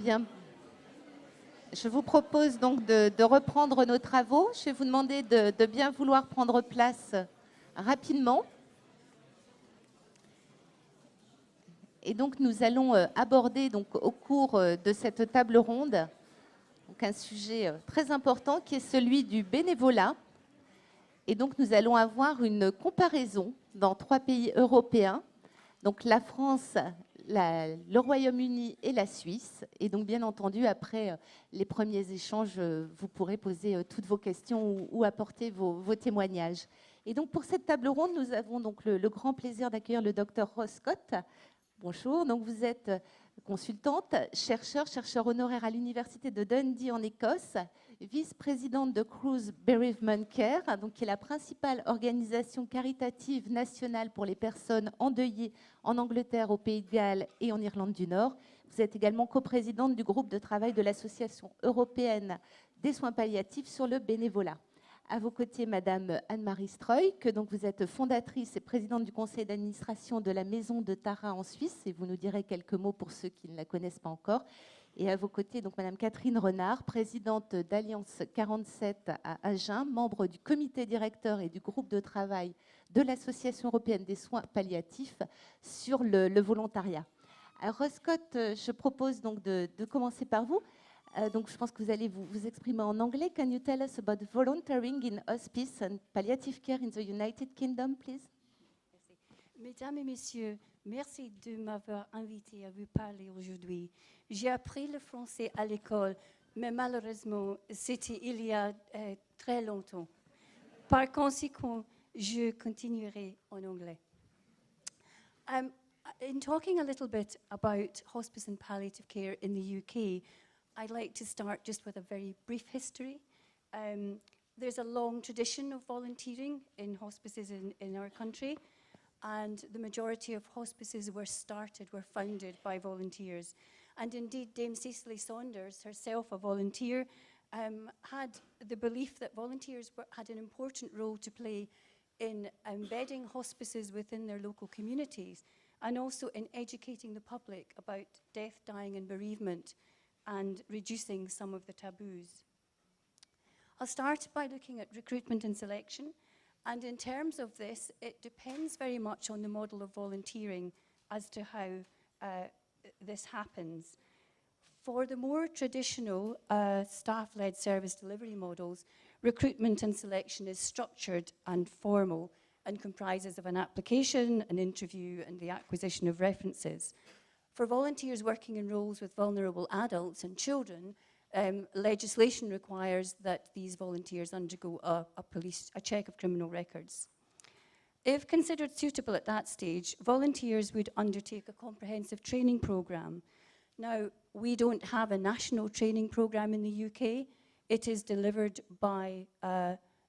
Bien. Je vous propose donc de reprendre nos travaux. Je vais vous demander de bien vouloir prendre place rapidement. Et donc, nous allons aborder donc, au cours de cette table ronde donc, un sujet très important qui est celui du bénévolat. Et donc, nous allons avoir une comparaison dans 3 pays européens. Donc, la France, le Royaume-Uni et la Suisse. Et donc, bien entendu, après les premiers échanges, vous pourrez poser toutes vos questions ou apporter vos témoignages. Et donc, pour cette table ronde, nous avons donc le grand plaisir d'accueillir le docteur Ross Scott. Bonjour, donc vous êtes consultante, chercheur honoraire à l'Université de Dundee en Écosse, vice-présidente de Cruse Bereavement Care, donc qui est la principale organisation caritative nationale pour les personnes endeuillées en Angleterre, au Pays de Galles et en Irlande du Nord. Vous êtes également coprésidente du groupe de travail de l'Association européenne des soins palliatifs sur le bénévolat. À vos côtés, Madame Anne-Marie Streuil, que donc vous êtes fondatrice et présidente du conseil d'administration de la Maison de Tara en Suisse, et vous nous direz quelques mots pour ceux qui ne la connaissent pas encore. Et à vos côtés, donc Madame Catherine Renard, présidente d'Alliance 47 à Agen, membre du comité directeur et du groupe de travail de l'Association européenne des soins palliatifs sur le volontariat. Alors, Scott, je propose donc de commencer par vous. Donc, je pense que vous allez vous exprimer en anglais. Can you tell us about volunteering in hospice and palliative care in the United Kingdom, please? Mesdames et messieurs, merci de m'avoir invité à vous parler aujourd'hui. J'ai appris le français à l'école, mais malheureusement, c'était il y a très longtemps. Par conséquent, je continuerai en anglais. In talking a little bit about hospice and palliative care in the UK, I'd like to start just with a very brief history. There's a long tradition of volunteering in hospices in our country, and the majority of hospices were founded by volunteers. And indeed, Dame Cicely Saunders, herself a volunteer, had the belief that volunteers had an important role to play in embedding hospices within their local communities, and also in educating the public about death, dying, and bereavement, and reducing some of the taboos. I'll start by looking at recruitment and selection. And in terms of this, it depends very much on the model of volunteering as to how this happens. For the more traditional staff-led service delivery models, recruitment and selection is structured and formal and comprises of an application, an interview, and the acquisition of references. For volunteers working in roles with vulnerable adults and children, legislation requires that these volunteers undergo a check of criminal records. If considered suitable at that stage, volunteers would undertake a comprehensive training programme. Now, we don't have a national training programme in the UK. It is delivered by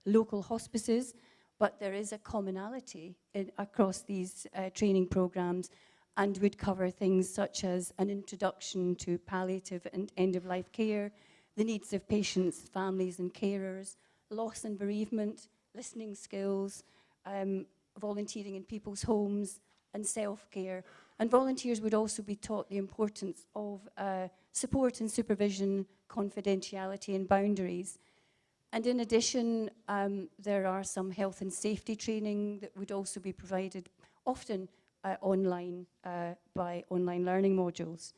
local hospices, but there is a commonality across these training programmes, and would cover things such as an introduction to palliative and end-of-life care, the needs of patients, families and carers, loss and bereavement, listening skills, volunteering in people's homes, and self-care. And volunteers would also be taught the importance of support and supervision, confidentiality and boundaries. And in addition, there are some health and safety training that would also be provided, often online by online learning modules.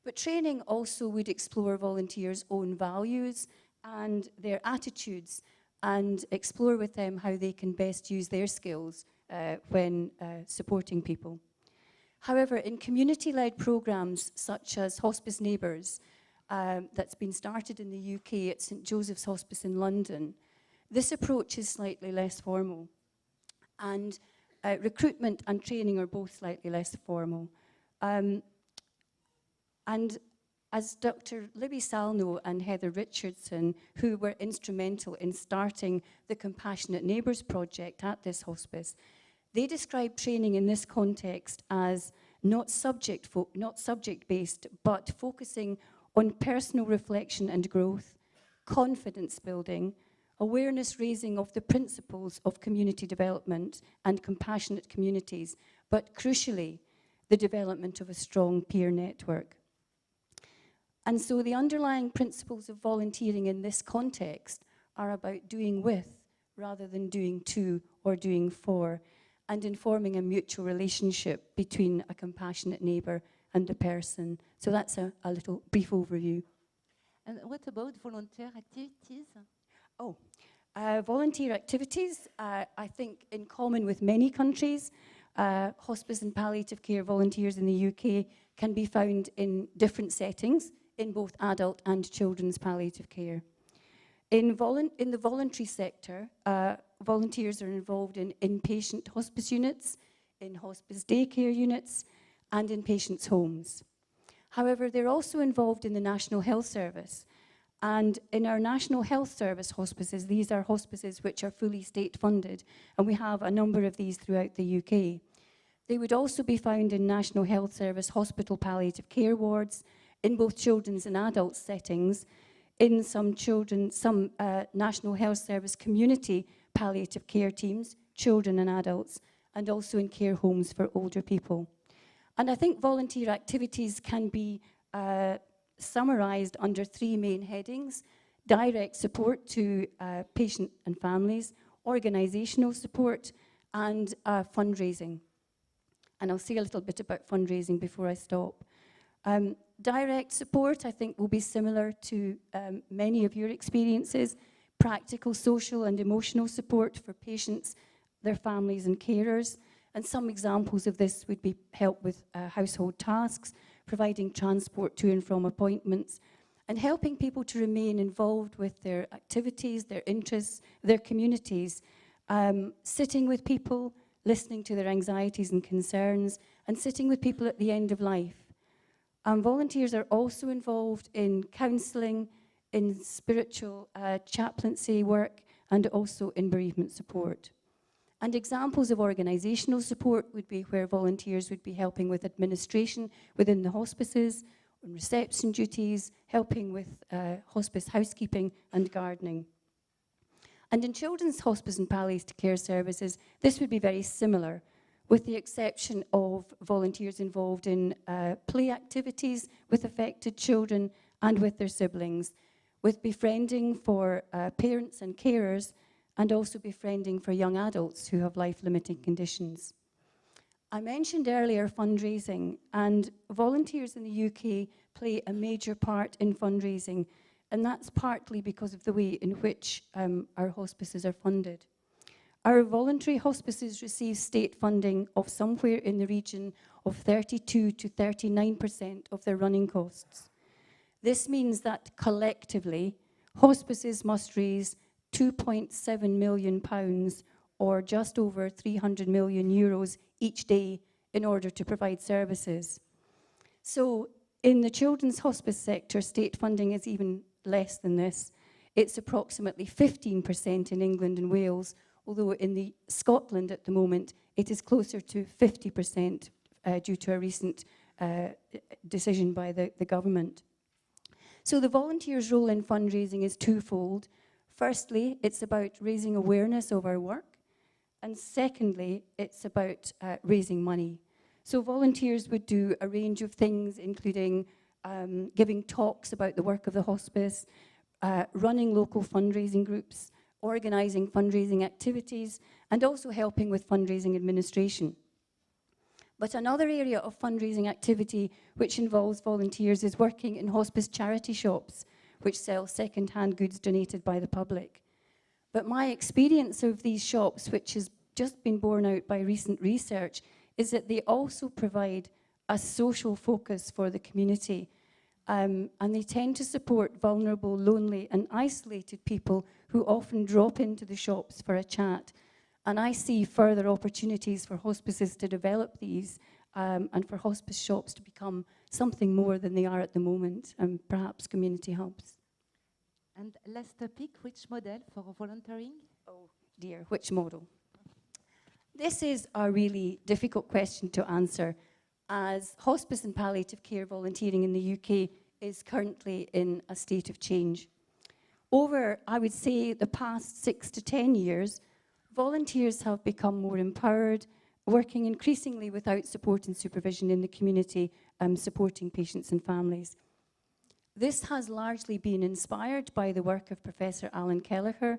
But training also would explore volunteers' own values and their attitudes, and explore with them how they can best use their skills when supporting people. However, in community-led programs such as Hospice Neighbours, that's been started in the UK at St Joseph's Hospice in London, this approach is slightly less formal. And recruitment and training are both slightly less formal. And as Dr. Libby Salno and Heather Richardson, who were instrumental in starting the Compassionate Neighbours project at this hospice, they describe training in this context as not subject-based, but focusing on personal reflection and growth, confidence building, awareness raising of the principles of community development and compassionate communities, but crucially, the development of a strong peer network. And so the underlying principles of volunteering in this context are about doing with rather than doing to or doing for, and informing a mutual relationship between a compassionate neighbour and the person. So that's a little brief overview. And what about volunteer activities? Volunteer activities, I think in common with many countries, hospice and palliative care volunteers in the UK can be found in different settings in both adult and children's palliative care. In the voluntary sector, volunteers are involved in inpatient hospice units, in hospice daycare units, and in patients' homes. However, they're also involved in the National Health Service. And in our National Health Service hospices, these are hospices which are fully state-funded, and we have a number of these throughout the UK. They would also be found in National Health Service hospital palliative care wards, in both children's and adult settings, in some National Health Service community palliative care teams, children and adults, and also in care homes for older people. And I think volunteer activities can be summarised under three main headings: direct support to patient and families, organisational support, and fundraising. And I'll say a little bit about fundraising before I stop. Direct support, I think, will be similar to many of your experiences: practical, social and emotional support for patients, their families and carers. And some examples of this would be help with household tasks, providing transport to and from appointments, and helping people to remain involved with their activities, their interests, their communities, sitting with people, listening to their anxieties and concerns, and sitting with people at the end of life. Volunteers are also involved in counselling, in spiritual chaplaincy work, and also in bereavement support. And examples of organisational support would be where volunteers would be helping with administration within the hospices, on reception duties, helping with hospice housekeeping and gardening. And in children's hospice and palliative care services, this would be very similar, with the exception of volunteers involved in play activities with affected children and with their siblings, with befriending for parents and carers, and also befriending for young adults who have life-limiting conditions. I mentioned earlier fundraising, and volunteers in the UK play a major part in fundraising, and that's partly because of the way in which our hospices are funded. Our voluntary hospices receive state funding of somewhere in the region of 32 to 39% of their running costs. This means that collectively, hospices must raise £2.7 million, or just over 300 million euros each day, in order to provide services. So in the children's hospice sector, state funding is even less than this. It's approximately 15% in England and Wales, although in Scotland at the moment, it is closer to 50% due to a recent decision by the government. So the volunteers' role in fundraising is twofold. Firstly, it's about raising awareness of our work, and secondly, it's about raising money. So volunteers would do a range of things, including giving talks about the work of the hospice, running local fundraising groups, organising fundraising activities, and also helping with fundraising administration. But another area of fundraising activity which involves volunteers is working in hospice charity shops, which sell second-hand goods donated by the public. But my experience of these shops, which has just been borne out by recent research, is that they also provide a social focus for the community. And they tend to support vulnerable, lonely and isolated people who often drop into the shops for a chat. And I see further opportunities for hospices to develop these and for hospice shops to become something more than they are at the moment, and perhaps community hubs. And last topic, which model for volunteering? Oh dear, which model? This is a really difficult question to answer, as hospice and palliative care volunteering in the UK is currently in a state of change. Over, I would say, the past 6 to 10 years, volunteers have become more empowered, working increasingly without support and supervision in the community, supporting patients and families. This has largely been inspired by the work of Professor Alan Kelleher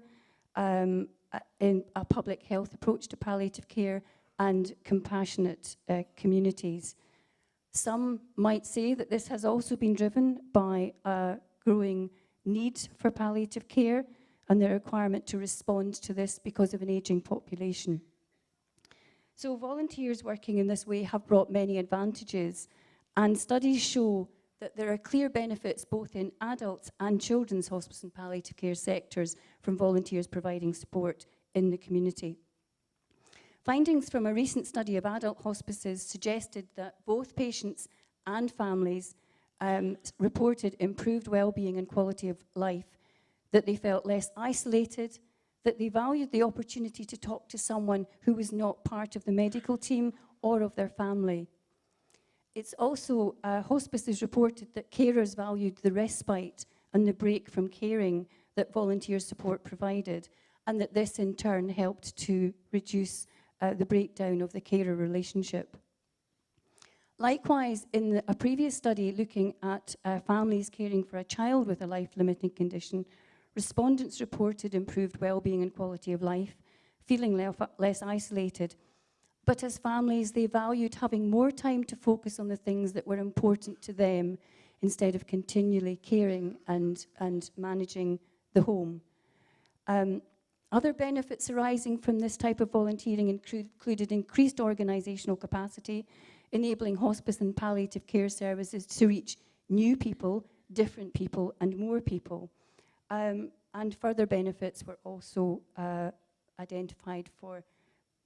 in a public health approach to palliative care and compassionate communities. Some might say that this has also been driven by a growing need for palliative care and the requirement to respond to this because of an ageing population. So volunteers working in this way have brought many advantages, and studies show that there are clear benefits both in adults and children's hospice and palliative care sectors from volunteers providing support in the community. Findings from a recent study of adult hospices suggested that both patients and families reported improved well-being and quality of life, that they felt less isolated, that they valued the opportunity to talk to someone who was not part of the medical team or of their family. It's also, hospices reported that carers valued the respite and the break from caring that volunteer support provided, and that this in turn helped to reduce the breakdown of the carer relationship. Likewise, in a previous study looking at families caring for a child with a life-limiting condition, respondents reported improved well-being and quality of life, feeling less isolated. But as families, they valued having more time to focus on the things that were important to them instead of continually caring and managing the home. Other benefits arising from this type of volunteering included increased organisational capacity, enabling hospice and palliative care services to reach new people, different people, and more people. And further benefits were also identified for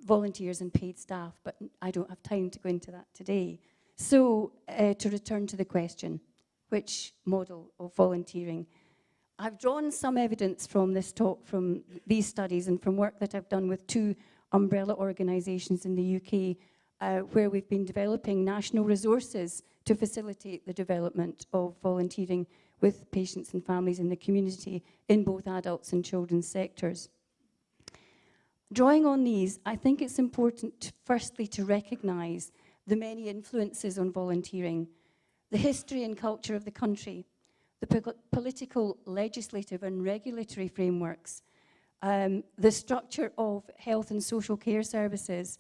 volunteers and paid staff, but I don't have time to go into that today. So, to return to the question, which model of volunteering? I've drawn some evidence from this talk, from these studies, and from work that I've done with 2 umbrella organisations in the UK, where we've been developing national resources to facilitate the development of volunteering with patients and families in the community in both adults and children's sectors. Drawing on these, I think it's important firstly to recognise the many influences on volunteering, the history and culture of the country, the political, legislative and regulatory frameworks, the structure of health and social care services,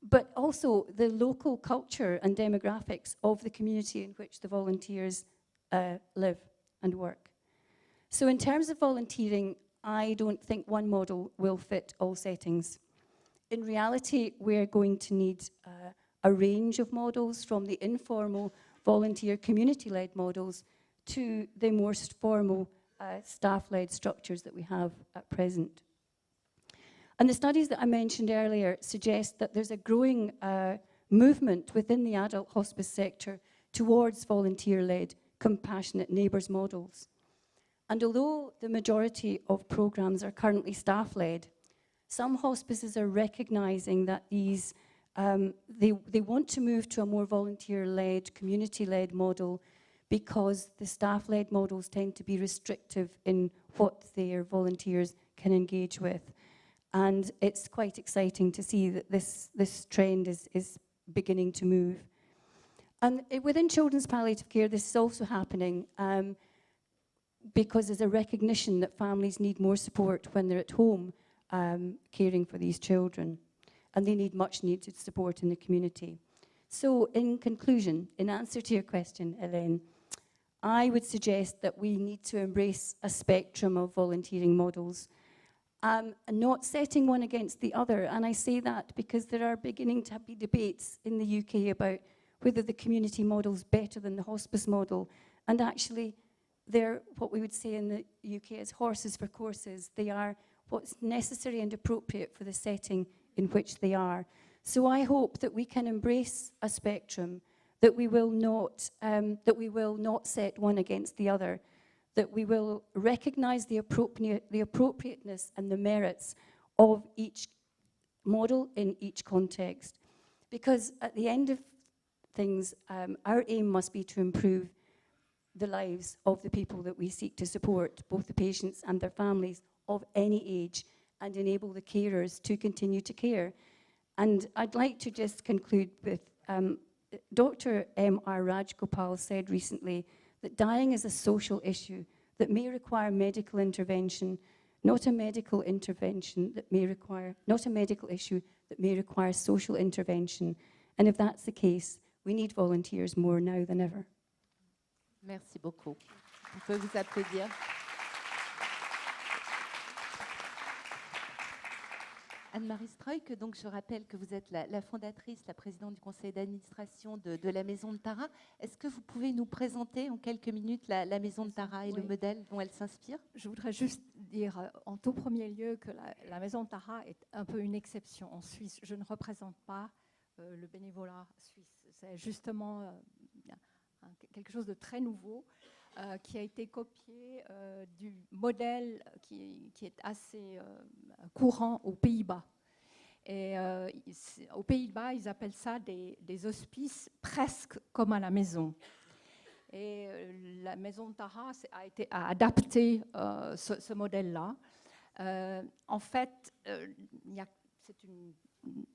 but also the local culture and demographics of the community in which the volunteers live and work. So in terms of volunteering, I don't think one model will fit all settings. In reality, we're going to need a range of models, from the informal volunteer community-led models to the more formal staff-led structures that we have at present. And the studies that I mentioned earlier suggest that there's a growing movement within the adult hospice sector towards volunteer-led, compassionate neighbours models. And although the majority of programmes are currently staff-led, some hospices are recognising that these, they want to move to a more volunteer-led, community-led model, because the staff-led models tend to be restrictive in what their volunteers can engage with. And it's quite exciting to see that this trend is beginning to move. And within children's palliative care, this is also happening, because there's a recognition that families need more support when they're at home caring for these children, and they need much needed support in the community. So in conclusion, in answer to your question, Elaine, I would suggest that we need to embrace a spectrum of volunteering models, not setting one against the other. And I say that because there are beginning to be debates in the UK about whether the community model is better than the hospice model, and actually they're what we would say in the UK as horses for courses. They are what's necessary and appropriate for the setting in which they are. So I hope that we can embrace a spectrum, that we will not set one against the other, that we will recognise the appropriateness and the merits of each model in each context. Because at the end of things, our aim must be to improve the lives of the people that we seek to support, both the patients and their families of any age, and enable the carers to continue to care. And I'd like to just conclude with Dr. M.R. Rajgopal said recently that dying is a social issue that may require medical intervention, not a medical intervention that may require, not a medical issue that may require social intervention. And if that's the case, we need volunteers more now than ever. Merci beaucoup. On peut vous applaudir. Anne-Marie Struyck, donc je rappelle que vous êtes la fondatrice, la présidente du conseil d'administration de la Maison de Tara. Est-ce que vous pouvez nous présenter en quelques minutes la Maison de Tara et le modèle dont elle s'inspire? Je voudrais juste dire en tout premier lieu que la Maison de Tara est un peu une exception en Suisse. Je ne représente pas le bénévolat suisse. C'est justement quelque chose de très nouveau qui a été copié du modèle qui est assez courant aux Pays-Bas. Et aux Pays-Bas, ils appellent ça des hospices presque comme à la maison. Et la Maison de Tara a adapté ce modèle-là. En fait, c'est une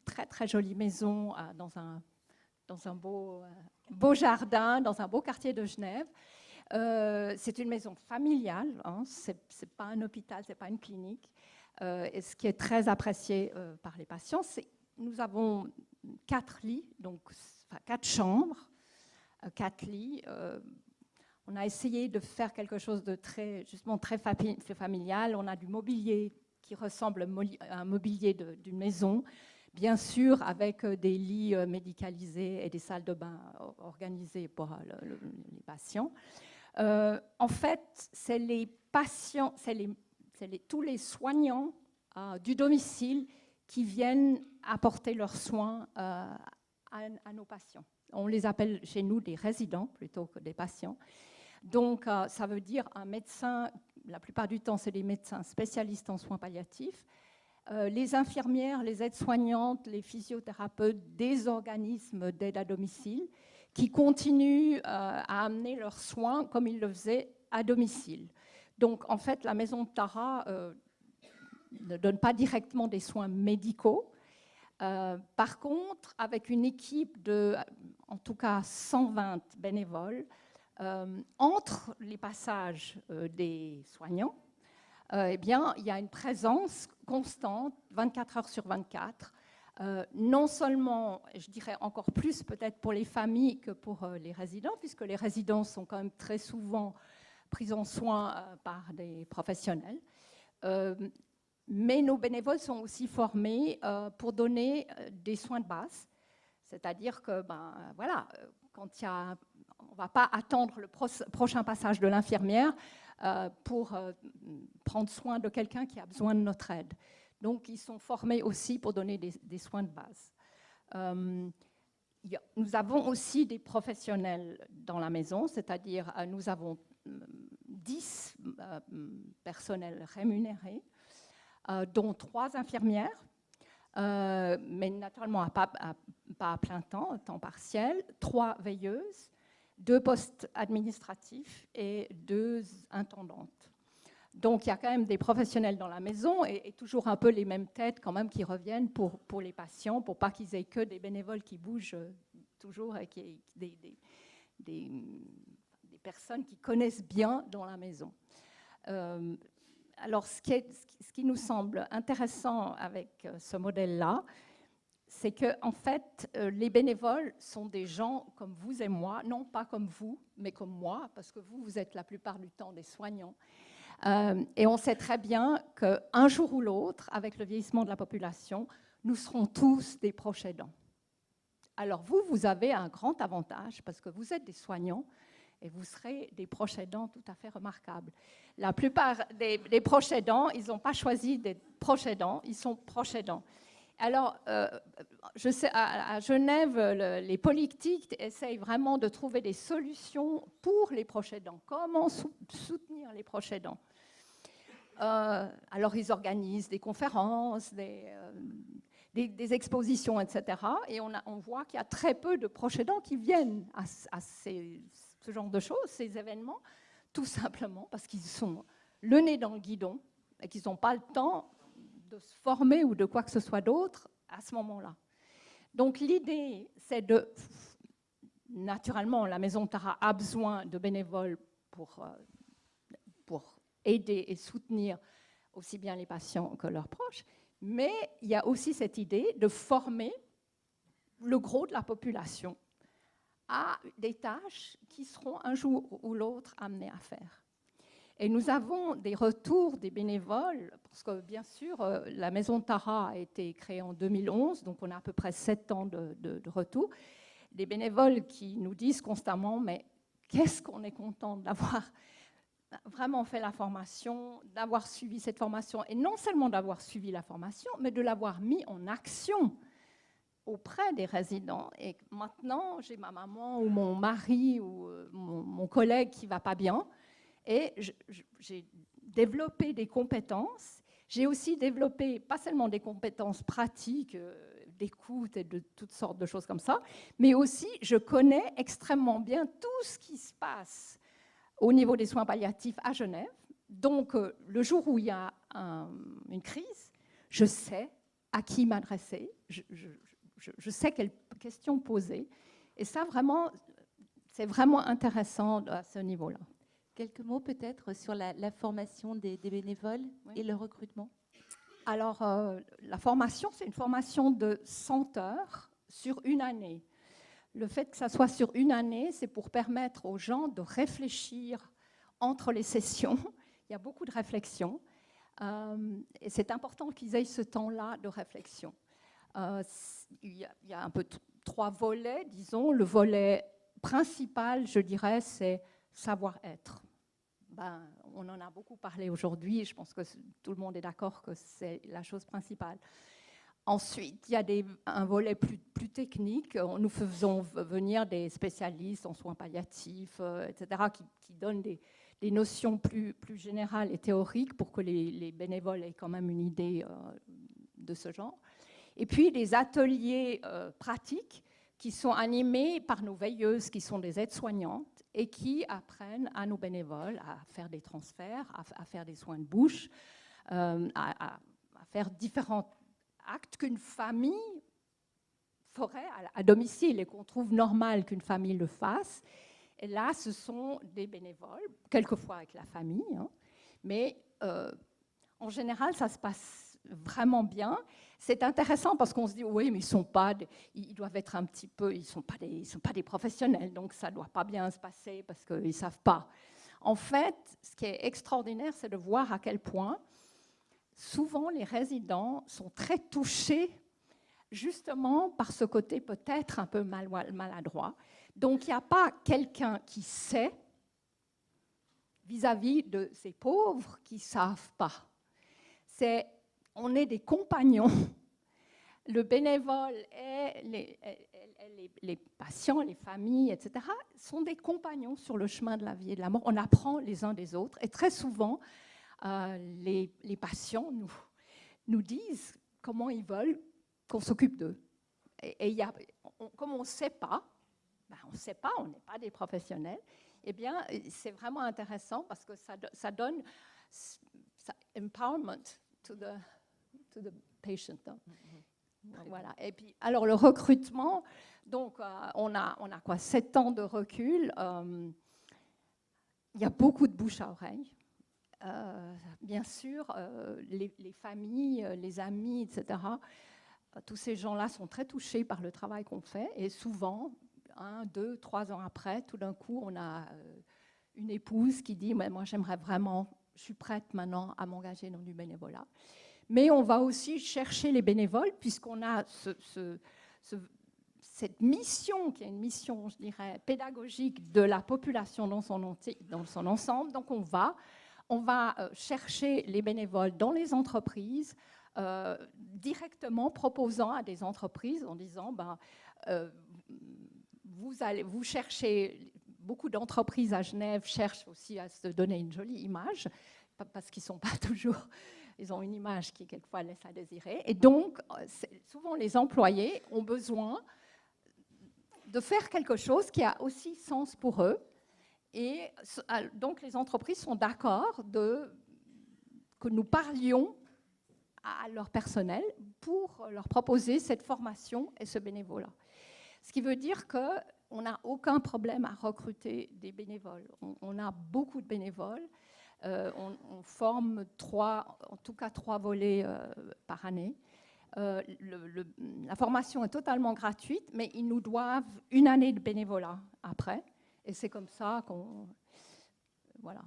très très jolie maison dans un beau jardin, dans un beau quartier de Genève. C'est une maison familiale, hein, c'est pas un hôpital, c'est pas une clinique. Et ce qui est très apprécié par les patients, c'est que nous avons 4 lits, donc 4 chambres, 4 lits. On a essayé de faire quelque chose de très familial. On a du mobilier qui ressemble à un mobilier d'une maison, bien sûr avec des lits médicalisés et des salles de bain organisées pour les patients. En fait, c'est les patients, tous les soignants du domicile qui viennent apporter leurs soins à nos patients. On les appelle chez nous des résidents plutôt que des patients. Donc, ça veut dire un médecin, la plupart du temps, c'est des médecins spécialistes en soins palliatifs, les infirmières, les aides-soignantes, les physiothérapeutes des organismes d'aide à domicile qui continuent à amener leurs soins comme ils le faisaient à domicile. Donc, en fait, la Maison de Tara ne donne pas directement des soins médicaux. Par contre, avec une équipe de, en tout cas, 120 bénévoles, entre les passages des soignants, eh bien, il y a une présence constante, 24 heures sur 24, non seulement, je dirais encore plus peut-être pour les familles que pour les résidents, puisque les résidents sont quand même très souvent pris en soin par des professionnels. Mais nos bénévoles sont aussi formés pour donner des soins de base, c'est-à-dire que, quand on ne va pas attendre le prochain passage de l'infirmière pour prendre soin de quelqu'un qui a besoin de notre aide. Donc, ils sont formés aussi pour donner des soins de base. Nous avons aussi des professionnels dans la maison, c'est-à-dire nous avons 10 personnels rémunérés, dont 3 infirmières, mais naturellement pas à plein temps, à temps partiel, 3 veilleuses, 2 postes administratifs et 2 intendantes. Donc, il y a quand même des professionnels dans la maison et toujours un peu les mêmes têtes quand même qui reviennent pour les patients, pour pas qu'ils aient que des bénévoles qui bougent toujours et qu'il y ait des personnes qui connaissent bien dans la maison. Alors, ce qui nous semble intéressant avec ce modèle-là, c'est qu'en fait, les bénévoles sont des gens comme vous et moi, non pas comme vous, mais comme moi, parce que vous êtes la plupart du temps des soignants. Et on sait très bien qu'un jour ou l'autre, avec le vieillissement de la population, nous serons tous des proches aidants. Alors vous avez un grand avantage, parce que vous êtes des soignants, et vous serez des proches aidants tout à fait remarquables. La plupart des proches aidants, ils n'ont pas choisi d'être proches aidants, ils sont proches aidants. Alors, je sais, à Genève, les politiques essayent vraiment de trouver des solutions pour les proches aidants. Comment soutenir les proches aidants? Alors, ils organisent des conférences, des expositions, etc. Et on voit qu'il y a très peu de proches aidants qui viennent à ce genre de choses, ces événements, tout simplement parce qu'ils sont le nez dans le guidon et qu'ils n'ont pas le temps de se former ou de quoi que ce soit d'autre à ce moment-là. Donc l'idée, c'est naturellement, la Maison Tara a besoin de bénévoles pour aider et soutenir aussi bien les patients que leurs proches. Mais il y a aussi cette idée de former le gros de la population à des tâches qui seront un jour ou l'autre amenées à faire. Et nous avons des retours des bénévoles, parce que bien sûr, la Maison Tara a été créée en 2011, donc on a à peu près 7 ans de retour. Des bénévoles qui nous disent constamment, mais qu'est-ce qu'on est content d'avoir vraiment fait la formation, d'avoir suivi cette formation, et non seulement d'avoir suivi la formation, mais de l'avoir mis en action auprès des résidents. Et maintenant, j'ai ma maman ou mon mari ou mon collègue qui ne va pas bien, et j'ai développé des compétences. J'ai aussi développé, pas seulement des compétences pratiques, d'écoute et de toutes sortes de choses comme ça, mais aussi je connais extrêmement bien tout ce qui se passe au niveau des soins palliatifs à Genève. Donc, le jour où il y a une crise, je sais à qui m'adresser, je sais quelles questions poser. Et ça, vraiment, c'est vraiment intéressant à ce niveau-là. Quelques mots peut-être sur la formation des bénévoles et le recrutement. Alors, la formation, c'est une formation de 100 heures sur une année. Le fait que ça soit sur une année, c'est pour permettre aux gens de réfléchir entre les sessions. Il y a beaucoup de réflexion. Et c'est important qu'ils aient ce temps-là de réflexion. Il y a un peu 3 volets, disons. Le volet principal, je dirais, c'est savoir-être. On en a beaucoup parlé aujourd'hui. Je pense que tout le monde est d'accord que c'est la chose principale. Ensuite, il y a un volet plus technique. Nous faisons venir des spécialistes en soins palliatifs, etc., qui donnent des notions plus générales et théoriques pour que les bénévoles aient quand même une idée de ce genre. Et puis, des ateliers pratiques qui sont animés par nos veilleuses, qui sont des aides-soignantes, et qui apprennent à nos bénévoles à faire des transferts, à faire des soins de bouche, à faire différents actes qu'une famille ferait à domicile et qu'on trouve normal qu'une famille le fasse. Et là, ce sont des bénévoles, quelquefois avec la famille, hein, mais en général, ça se passe vraiment bien. C'est intéressant parce qu'on se dit, oui, mais ils doivent être un petit peu, ils ne sont pas des professionnels, donc ça ne doit pas bien se passer parce qu'ils ne savent pas. En fait, ce qui est extraordinaire, c'est de voir à quel point souvent, les résidents sont très touchés justement par ce côté peut-être un peu maladroit. Donc, il n'y a pas quelqu'un qui sait vis-à-vis de ces pauvres qui ne savent pas. On est des compagnons. Le bénévole et les patients, les familles, etc., sont des compagnons sur le chemin de la vie et de la mort. On apprend les uns des autres. Et très souvent, les patients nous disent comment ils veulent qu'on s'occupe d'eux. Et comme on ne sait pas, on n'est pas des professionnels, eh bien, c'est vraiment intéressant parce que ça donne empowerment to the patient. Voilà. Et puis, alors, le recrutement, donc, on a quoi, 7 ans de recul. Il y a beaucoup de bouche à oreille. Bien sûr, les familles, les amis, etc., tous ces gens-là sont très touchés par le travail qu'on fait. Et souvent, 1, 2, 3 ans après, tout d'un coup, on a une épouse qui dit « Moi, j'aimerais vraiment, je suis prête maintenant à m'engager dans du bénévolat ». Mais on va aussi chercher les bénévoles, puisqu'on a cette mission, qui est une mission, je dirais, pédagogique de la population dans son ensemble. Donc, on va chercher les bénévoles dans les entreprises, directement proposant à des entreprises en disant vous cherchez, beaucoup d'entreprises à Genève cherchent aussi à se donner une jolie image, parce qu'ils ne sont pas toujours, ils ont une image qui quelquefois laisse à désirer. Et donc, souvent les employés ont besoin de faire quelque chose qui a aussi sens pour eux. Et donc, les entreprises sont d'accord que nous parlions à leur personnel pour leur proposer cette formation et ce bénévolat. Ce qui veut dire que on n'a aucun problème à recruter des bénévoles. On a beaucoup de bénévoles. On forme en tout cas 3 volets par année. La formation est totalement gratuite, mais ils nous doivent 1 année de bénévolat après. Et c'est comme ça qu'on... Voilà.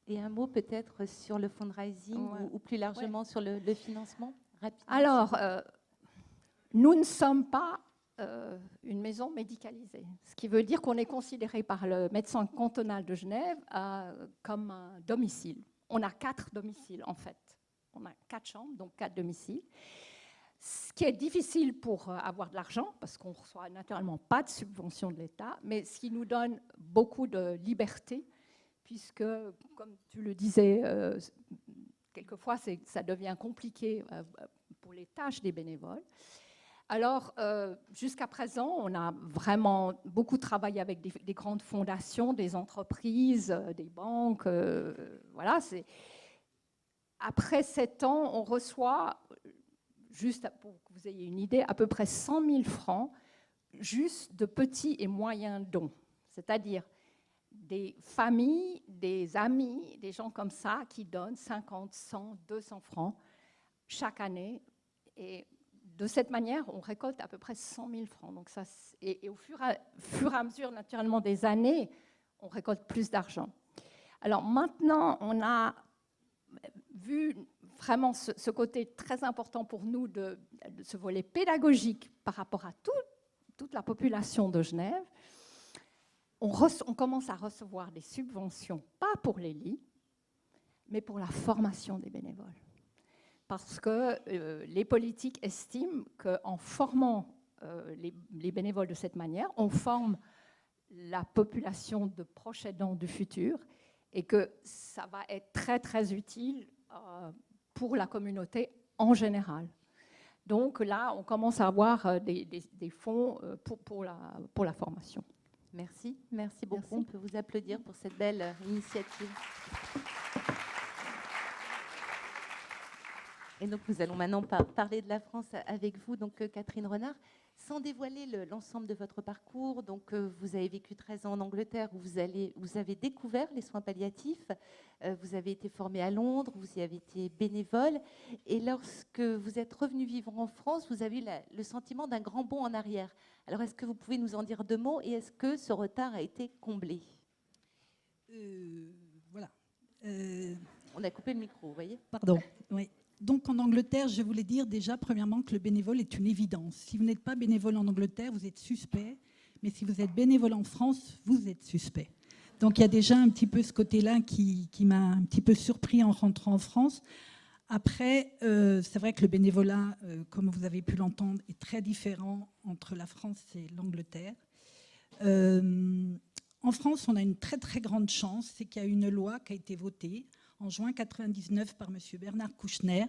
Et un mot peut-être sur le fundraising ou plus largement sur le financement, rapidement. Alors, nous ne sommes pas une maison médicalisée, ce qui veut dire qu'on est considéré par le médecin cantonal de Genève comme un domicile. On a 4 domiciles en fait. On a 4 chambres, donc 4 domiciles. Ce qui est difficile pour avoir de l'argent, parce qu'on ne reçoit naturellement pas de subvention de l'État, mais ce qui nous donne beaucoup de liberté, puisque, comme tu le disais, quelquefois ça devient compliqué pour les tâches des bénévoles. Alors, jusqu'à présent, on a vraiment beaucoup travaillé avec des grandes fondations, des entreprises, des banques. Voilà, après 7 ans, on reçoit, juste pour que vous ayez une idée, à peu près 100 000 francs juste de petits et moyens dons. C'est-à-dire des familles, des amis, des gens comme ça qui donnent 50, 100, 200 francs chaque année. Et de cette manière, on récolte à peu près 100 000 francs. Donc ça, et au fur et à mesure, naturellement, des années, on récolte plus d'argent. Alors maintenant, on a vu vraiment ce côté très important pour nous de ce volet pédagogique par rapport à toute la population de Genève. On commence à recevoir des subventions, pas pour les lits, mais pour la formation des bénévoles. Parce que les politiques estiment qu'en formant les bénévoles de cette manière, on forme la population de proches aidants du futur et que ça va être très, très utile pour la communauté en général. Donc là, on commence à avoir des fonds pour la formation. Merci beaucoup. Merci. On peut vous applaudir pour cette belle initiative. Et donc, nous allons maintenant parler de la France avec vous, donc Catherine Renard. Sans dévoiler l'ensemble de votre parcours, donc vous avez vécu 13 ans en Angleterre où vous avez découvert les soins palliatifs, vous avez été formée à Londres, vous y avez été bénévole, et lorsque vous êtes revenu vivre en France, vous avez eu le sentiment d'un grand bond en arrière. Alors, est-ce que vous pouvez nous en dire 2 mots et est-ce que ce retard a été comblé ? Voilà. On a coupé le micro, vous voyez ? Pardon, oui. Donc en Angleterre, je voulais dire déjà premièrement que le bénévole est une évidence. Si vous n'êtes pas bénévole en Angleterre, vous êtes suspect. Mais si vous êtes bénévole en France, vous êtes suspect. Donc il y a déjà un petit peu ce côté-là qui m'a un petit peu surpris en rentrant en France. Après, c'est vrai que le bénévolat, comme vous avez pu l'entendre, est très différent entre la France et l'Angleterre. En France, on a une très très grande chance, c'est qu'il y a une loi qui a été votée en juin 1999 par M. Bernard Kouchner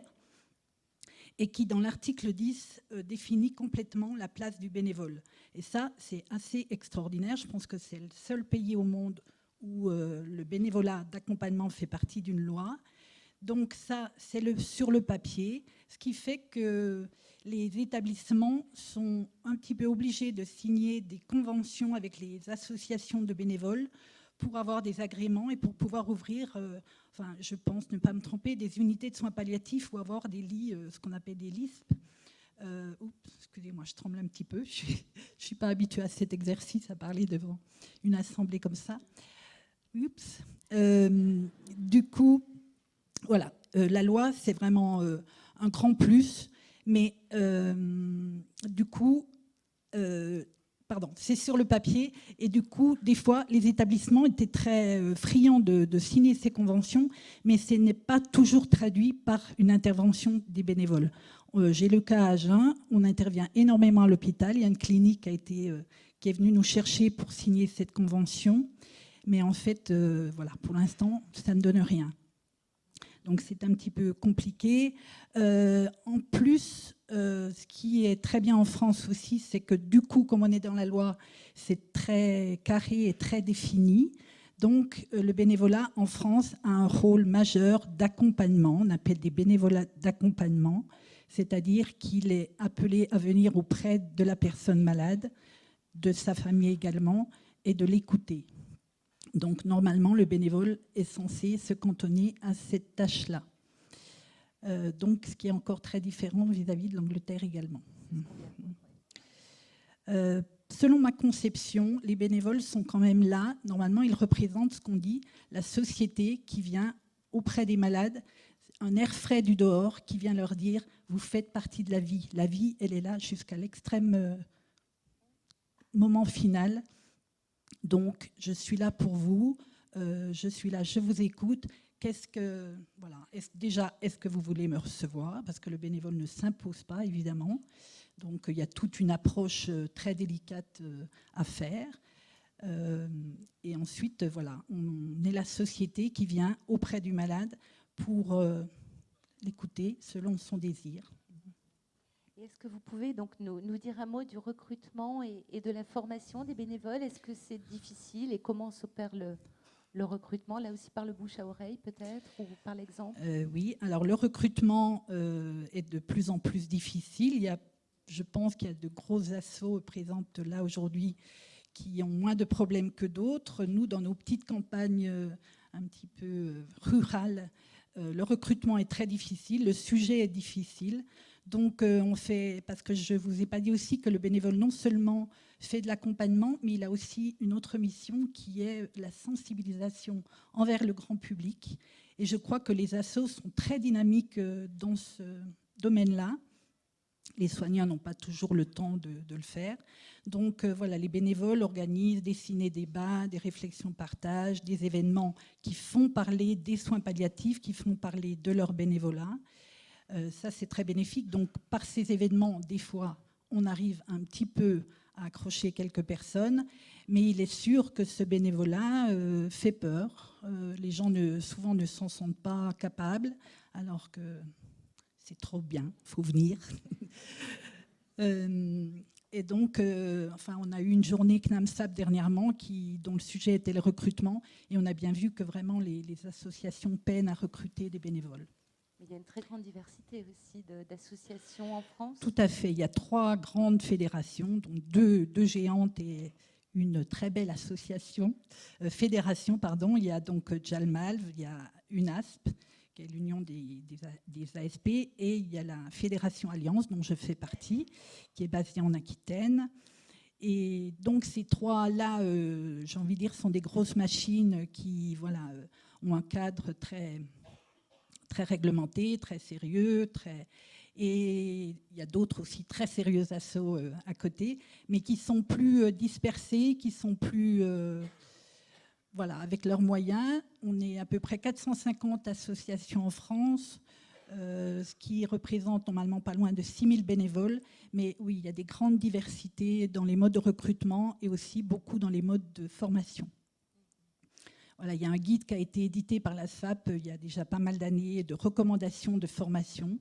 et qui, dans l'article 10, définit complètement la place du bénévole. Et ça, c'est assez extraordinaire. Je pense que c'est le seul pays au monde où le bénévolat d'accompagnement fait partie d'une loi. Donc ça, c'est sur le papier, ce qui fait que les établissements sont un petit peu obligés de signer des conventions avec les associations de bénévoles pour avoir des agréments et pour pouvoir ouvrir, je pense ne pas me tromper, des unités de soins palliatifs ou avoir des lits, ce qu'on appelle des LISP. Excusez-moi, je tremble un petit peu. Je ne suis pas habituée à cet exercice, à parler devant une assemblée comme ça. Du coup, voilà, la loi, c'est vraiment un grand plus, mais du coup, c'est sur le papier, et du coup, des fois, les établissements étaient très friands de signer ces conventions, mais ce n'est pas toujours traduit par une intervention des bénévoles. J'ai le cas à Agen, on intervient énormément à l'hôpital, il y a une clinique qui est venue nous chercher pour signer cette convention, mais en fait, voilà, pour l'instant, ça ne donne rien. Donc c'est un petit peu compliqué. En plus, ce qui est très bien en France aussi, c'est que du coup, comme on est dans la loi, c'est très carré et très défini. Donc le bénévolat en France a un rôle majeur d'accompagnement. On appelle des bénévolats d'accompagnement, c'est-à-dire qu'il est appelé à venir auprès de la personne malade de sa famille également, et de l'écouter. Donc normalement, le bénévole est censé se cantonner à cette tâche-là. Donc ce qui est encore très différent vis-à-vis de l'Angleterre également. Selon ma conception, les bénévoles sont quand même là. Normalement, ils représentent ce qu'on dit, la société qui vient auprès des malades, un air frais du dehors qui vient leur dire « vous faites partie de la vie ». La vie, elle est là jusqu'à l'extrême moment final. Donc, je suis là pour vous, je suis là, je vous écoute. Est-ce que vous voulez me recevoir? Parce que le bénévole ne s'impose pas, évidemment. Donc, il y a toute une approche très délicate à faire. Et ensuite, voilà, on est la société qui vient auprès du malade pour l'écouter selon son désir. Est-ce que vous pouvez donc nous dire un mot du recrutement et de la formation des bénévoles? Est-ce que c'est difficile et comment s'opère le recrutement? Là aussi par le bouche à oreille peut-être, ou par l'exemple? Oui, alors le recrutement est de plus en plus difficile. Je pense qu'il y a de gros assos présentes là aujourd'hui qui ont moins de problèmes que d'autres. Nous, dans nos petites campagnes un petit peu rurales, le recrutement est très difficile, le sujet est difficile. Donc on fait, parce que je ne vous ai pas dit aussi que le bénévole non seulement fait de l'accompagnement, mais il a aussi une autre mission qui est la sensibilisation envers le grand public. Et je crois que les assos sont très dynamiques dans ce domaine-là. Les soignants n'ont pas toujours le temps de le faire. Donc voilà, les bénévoles organisent des ciné-débats, des réflexions-partage, des événements qui font parler des soins palliatifs, qui font parler de leur bénévolat. Ça, c'est très bénéfique. Donc par ces événements, des fois, on arrive un petit peu à accrocher quelques personnes, mais il est sûr que ce bénévolat fait peur. Les gens souvent ne s'en sentent pas capables, alors que c'est trop bien, il faut venir. Et donc, on a eu une journée CNAMSAP dernièrement dont le sujet était le recrutement, et on a bien vu que vraiment les associations peinent à recruter des bénévoles. Il y a une très grande diversité aussi d'associations en France. Tout à fait. Il y a 3 grandes fédérations, donc deux géantes et une très belle association. Fédération, pardon. Il y a donc JALMALV, il y a UNASP, qui est l'Union des ASP, et il y a la Fédération Alliance, dont je fais partie, qui est basée en Aquitaine. Et donc ces 3-là, j'ai envie de dire, sont des grosses machines qui ont un cadre très réglementé, très sérieux, et il y a d'autres aussi très sérieux assos à côté, mais qui sont plus dispersés, qui sont plus... avec leurs moyens. On est à peu près 450 associations en France, ce qui représente normalement pas loin de 6000 bénévoles. Mais oui, il y a des grandes diversités dans les modes de recrutement et aussi beaucoup dans les modes de formation. Voilà, il y a un guide qui a été édité par la SFAP il y a déjà pas mal d'années de recommandations de formation,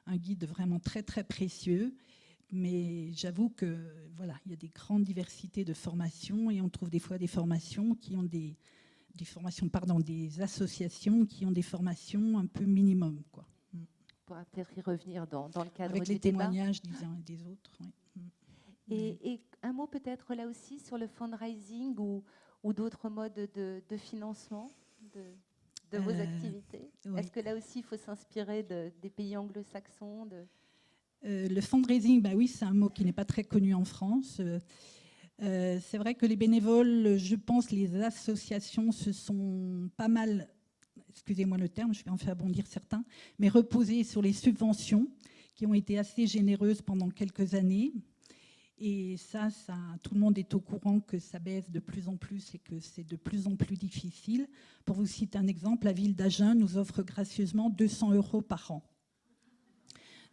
un guide vraiment très très précieux. Mais j'avoue que il y a des grandes diversités de formations et on trouve des fois des formations qui ont des associations qui ont des formations un peu minimum, quoi. On pourra peut-être y revenir dans le cadre avec du les débat. témoignages des uns et des autres. Oui. Et un mot peut-être là aussi sur le fundraising ou d'autres modes de financement de vos activités. Oui. Est-ce que là aussi il faut s'inspirer des pays anglo-saxons Le fundraising, oui, c'est un mot qui n'est pas très connu en France. C'est vrai que les bénévoles, je pense, les associations se sont pas mal, excusez-moi le terme, je vais en faire bondir certains, mais reposées sur les subventions qui ont été assez généreuses pendant quelques années. Et ça, tout le monde est au courant que ça baisse de plus en plus et que c'est de plus en plus difficile. Pour vous citer un exemple, la ville d'Agen nous offre gracieusement 200 € par an.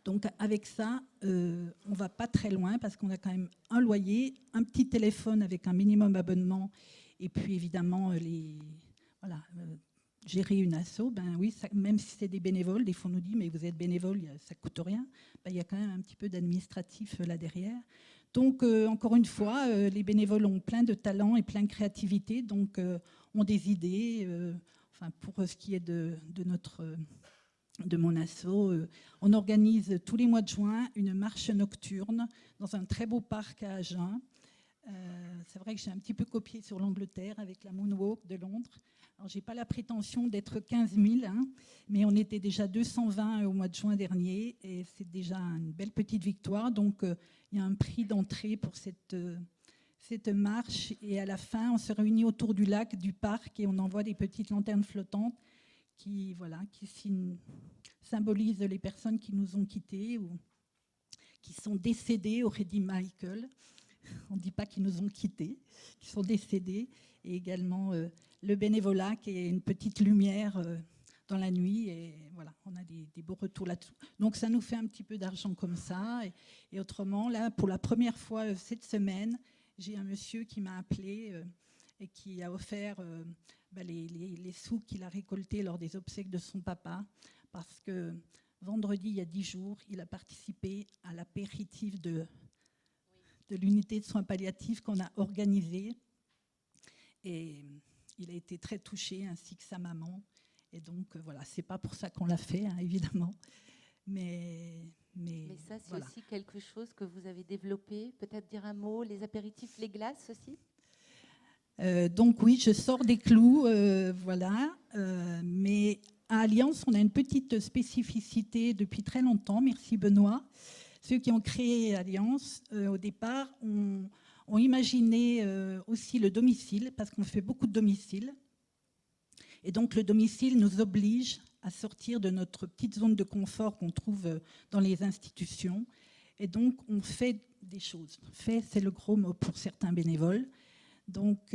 Donc avec ça, on ne va pas très loin parce qu'on a quand même un loyer, un petit téléphone avec un minimum abonnement et puis évidemment gérer une asso. Oui, même si c'est des bénévoles, des fois on nous dit mais vous êtes bénévole, ça ne coûte rien. Il y a quand même un petit peu d'administratif là derrière. Donc encore une fois, les bénévoles ont plein de talent et plein de créativité, donc ont des idées. Pour ce qui est de mon asso, on organise tous les mois de juin une marche nocturne dans un très beau parc à Agen C'est vrai que j'ai un petit peu copié sur l'Angleterre avec la Moonwalk de Londres. Alors, je n'ai pas la prétention d'être 15 000, hein, mais on était déjà 220 au mois de juin dernier et c'est déjà une belle petite victoire. Donc, il y a un prix d'entrée pour cette marche. Et à la fin, on se réunit autour du lac, du parc, et on envoie des petites lanternes flottantes qui symbolisent les personnes qui nous ont quittés ou qui sont décédées, aurait dit Michael. On ne dit pas qu'ils nous ont quittés, qu'ils sont décédés. Et également le bénévolat, qui est une petite lumière dans la nuit. Et voilà, on a des beaux retours là-dessous. Donc ça nous fait un petit peu d'argent comme ça. Et autrement, là, pour la première fois cette semaine, j'ai un monsieur qui m'a appelé et qui a offert les sous qu'il a récoltés lors des obsèques de son papa. Parce que vendredi, il y a 10 jours, il a participé à l'apéritif de l'unité de soins palliatifs qu'on a organisée. Et il a été très touché, ainsi que sa maman. Et donc, voilà, c'est pas pour ça qu'on l'a fait, hein, évidemment. Mais ça, c'est voilà. aussi quelque chose que vous avez développé. Peut-être dire un mot, les apéritifs, les glaces aussi. Donc oui, je sors des clous, voilà. Mais à Alliance, on a une petite spécificité depuis très longtemps. Merci Benoît. Ceux qui ont créé Alliance, au départ, ont imaginé aussi le domicile, parce qu'on fait beaucoup de domiciles. Et donc le domicile nous oblige à sortir de notre petite zone de confort qu'on trouve dans les institutions. Et donc on fait des choses. Fait, c'est le gros mot pour certains bénévoles. Donc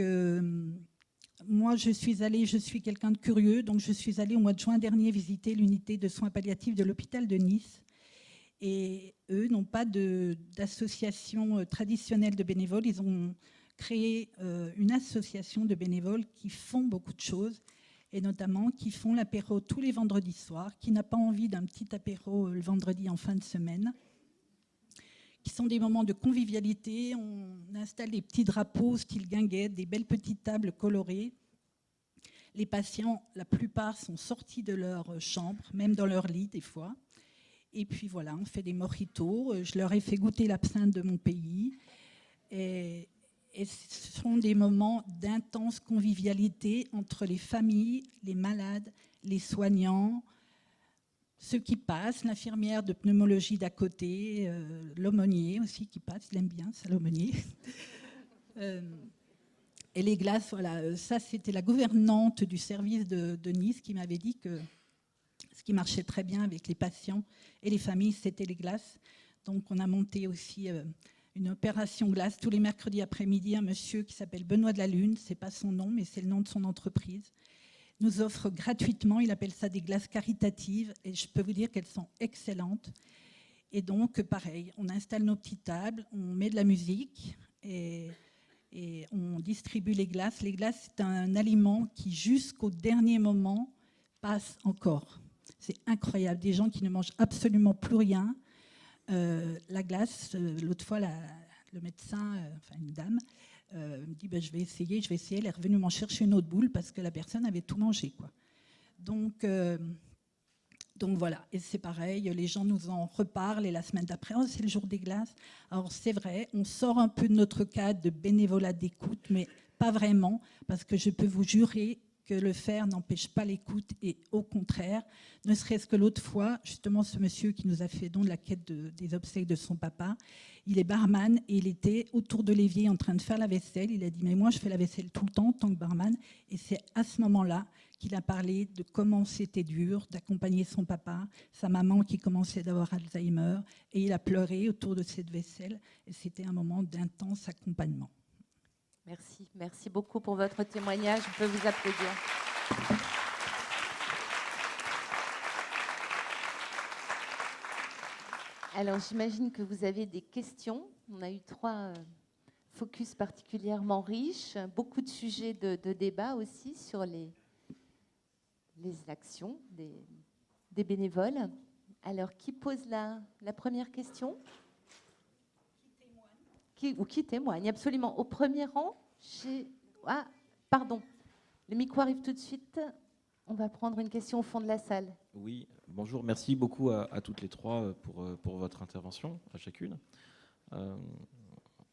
moi, je suis quelqu'un de curieux, donc je suis allée au mois de juin dernier visiter l'unité de soins palliatifs de l'hôpital de Nice. Et eux n'ont pas d'association traditionnelle de bénévoles. Ils ont créé une association de bénévoles qui font beaucoup de choses, et notamment qui font l'apéro tous les vendredis soirs, qui n'a pas envie d'un petit apéro le vendredi en fin de semaine, qui sont des moments de convivialité. On installe des petits drapeaux style guinguette, des belles petites tables colorées. Les patients, la plupart, sont sortis de leur chambre, même dans leur lit des fois. Et puis voilà, on fait des mojitos. Je leur ai fait goûter l'absinthe de mon pays. Et ce sont des moments d'intense convivialité entre les familles, les malades, les soignants, ceux qui passent, l'infirmière de pneumologie d'à côté, l'aumônier aussi qui passe, il aime bien ça, l'aumônier. Et les glaces, voilà, ça c'était la gouvernante du service de Nice qui m'avait dit que ce qui marchait très bien avec les patients et les familles, c'était les glaces. Donc on a monté aussi une opération glace tous les mercredis après-midi. Un monsieur qui s'appelle Benoît de la Lune, c'est pas son nom, mais c'est le nom de son entreprise, nous offre gratuitement, il appelle ça des glaces caritatives, et je peux vous dire qu'elles sont excellentes. Et donc, pareil, on installe nos petites tables, on met de la musique et on distribue les glaces. Les glaces, c'est un aliment qui, jusqu'au dernier moment, passe encore. C'est incroyable, des gens qui ne mangent absolument plus rien. La glace, l'autre fois, le médecin, enfin une dame, me dit je vais essayer. Elle est revenue m'en chercher une autre boule parce que la personne avait tout mangé, quoi. Donc voilà, et c'est pareil, les gens nous en reparlent et la semaine d'après, oh, c'est le jour des glaces. Alors c'est vrai, on sort un peu de notre cadre de bénévolat d'écoute, mais pas vraiment, parce que je peux vous jurer que le faire n'empêche pas l'écoute, et au contraire, ne serait-ce que l'autre fois, justement ce monsieur qui nous a fait don de la quête des obsèques de son papa, il est barman et il était autour de l'évier en train de faire la vaisselle. Il a dit mais moi je fais la vaisselle tout le temps en tant que barman, et c'est à ce moment-là qu'il a parlé de comment c'était dur d'accompagner son papa, sa maman qui commençait d'avoir Alzheimer, et il a pleuré autour de cette vaisselle, et c'était un moment d'intense accompagnement. Merci, merci beaucoup pour votre témoignage. Je peux vous applaudir. Alors, j'imagine que vous avez des questions. On a eu 3 focus particulièrement riches, beaucoup de sujets de débat aussi sur les actions des bénévoles. Alors, qui pose la première question ? Qui témoigne, absolument. Au premier rang, Ah, pardon. Le micro arrive tout de suite. On va prendre une question au fond de la salle. Oui, bonjour. Merci beaucoup à toutes les 3 pour votre intervention, à chacune.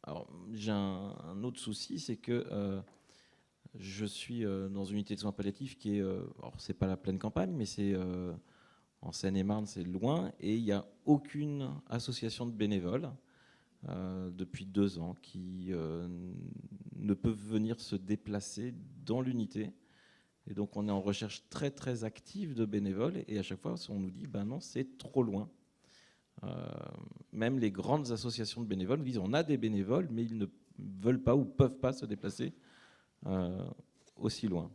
Alors, j'ai un autre souci, c'est que je suis dans une unité de soins palliatifs qui est, alors c'est pas la pleine campagne, mais c'est en Seine-et-Marne, c'est loin, et il n'y a aucune association de bénévoles depuis 2 ans qui ne peuvent venir se déplacer dans l'unité. Et donc on est en recherche très très active de bénévoles, et à chaque fois on nous dit ben non, c'est trop loin. Même les grandes associations de bénévoles nous disent on a des bénévoles, mais ils ne veulent pas ou peuvent pas se déplacer aussi loin.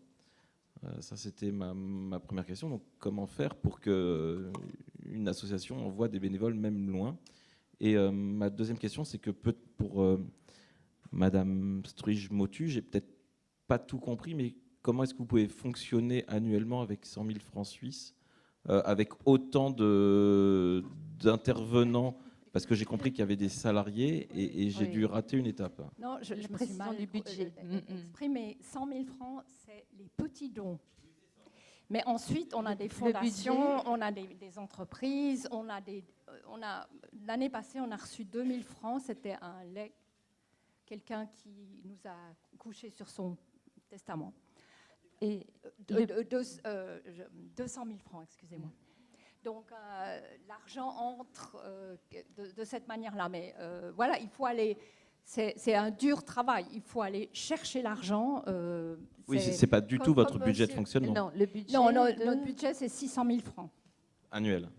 Ça, c'était ma première question. Donc, comment faire pour qu'une association envoie des bénévoles même loin? Et ma deuxième question, c'est que pour Madame Struij-Motu, j'ai peut-être pas tout compris, mais comment est-ce que vous pouvez fonctionner annuellement avec 100 000 francs suisses, avec autant d'intervenants? Parce que j'ai compris qu'il y avait des salariés et j'ai dû rater une étape. Non, je me suis précision mal du budget. exprimée. 100 000 francs, c'est les petits dons. Mais ensuite, on a des fondations, on a des entreprises, l'année passée, on a reçu 2 000 francs. C'était un legs, quelqu'un qui nous a couché sur son testament. Et 200 000 francs, excusez-moi. Donc, l'argent entre de cette manière-là. Mais voilà, il faut aller... C'est un dur travail. Il faut aller chercher l'argent. Oui, ce n'est pas du tout votre budget de fonctionnement. Non, le budget notre budget, c'est 600 000 francs. Annuel.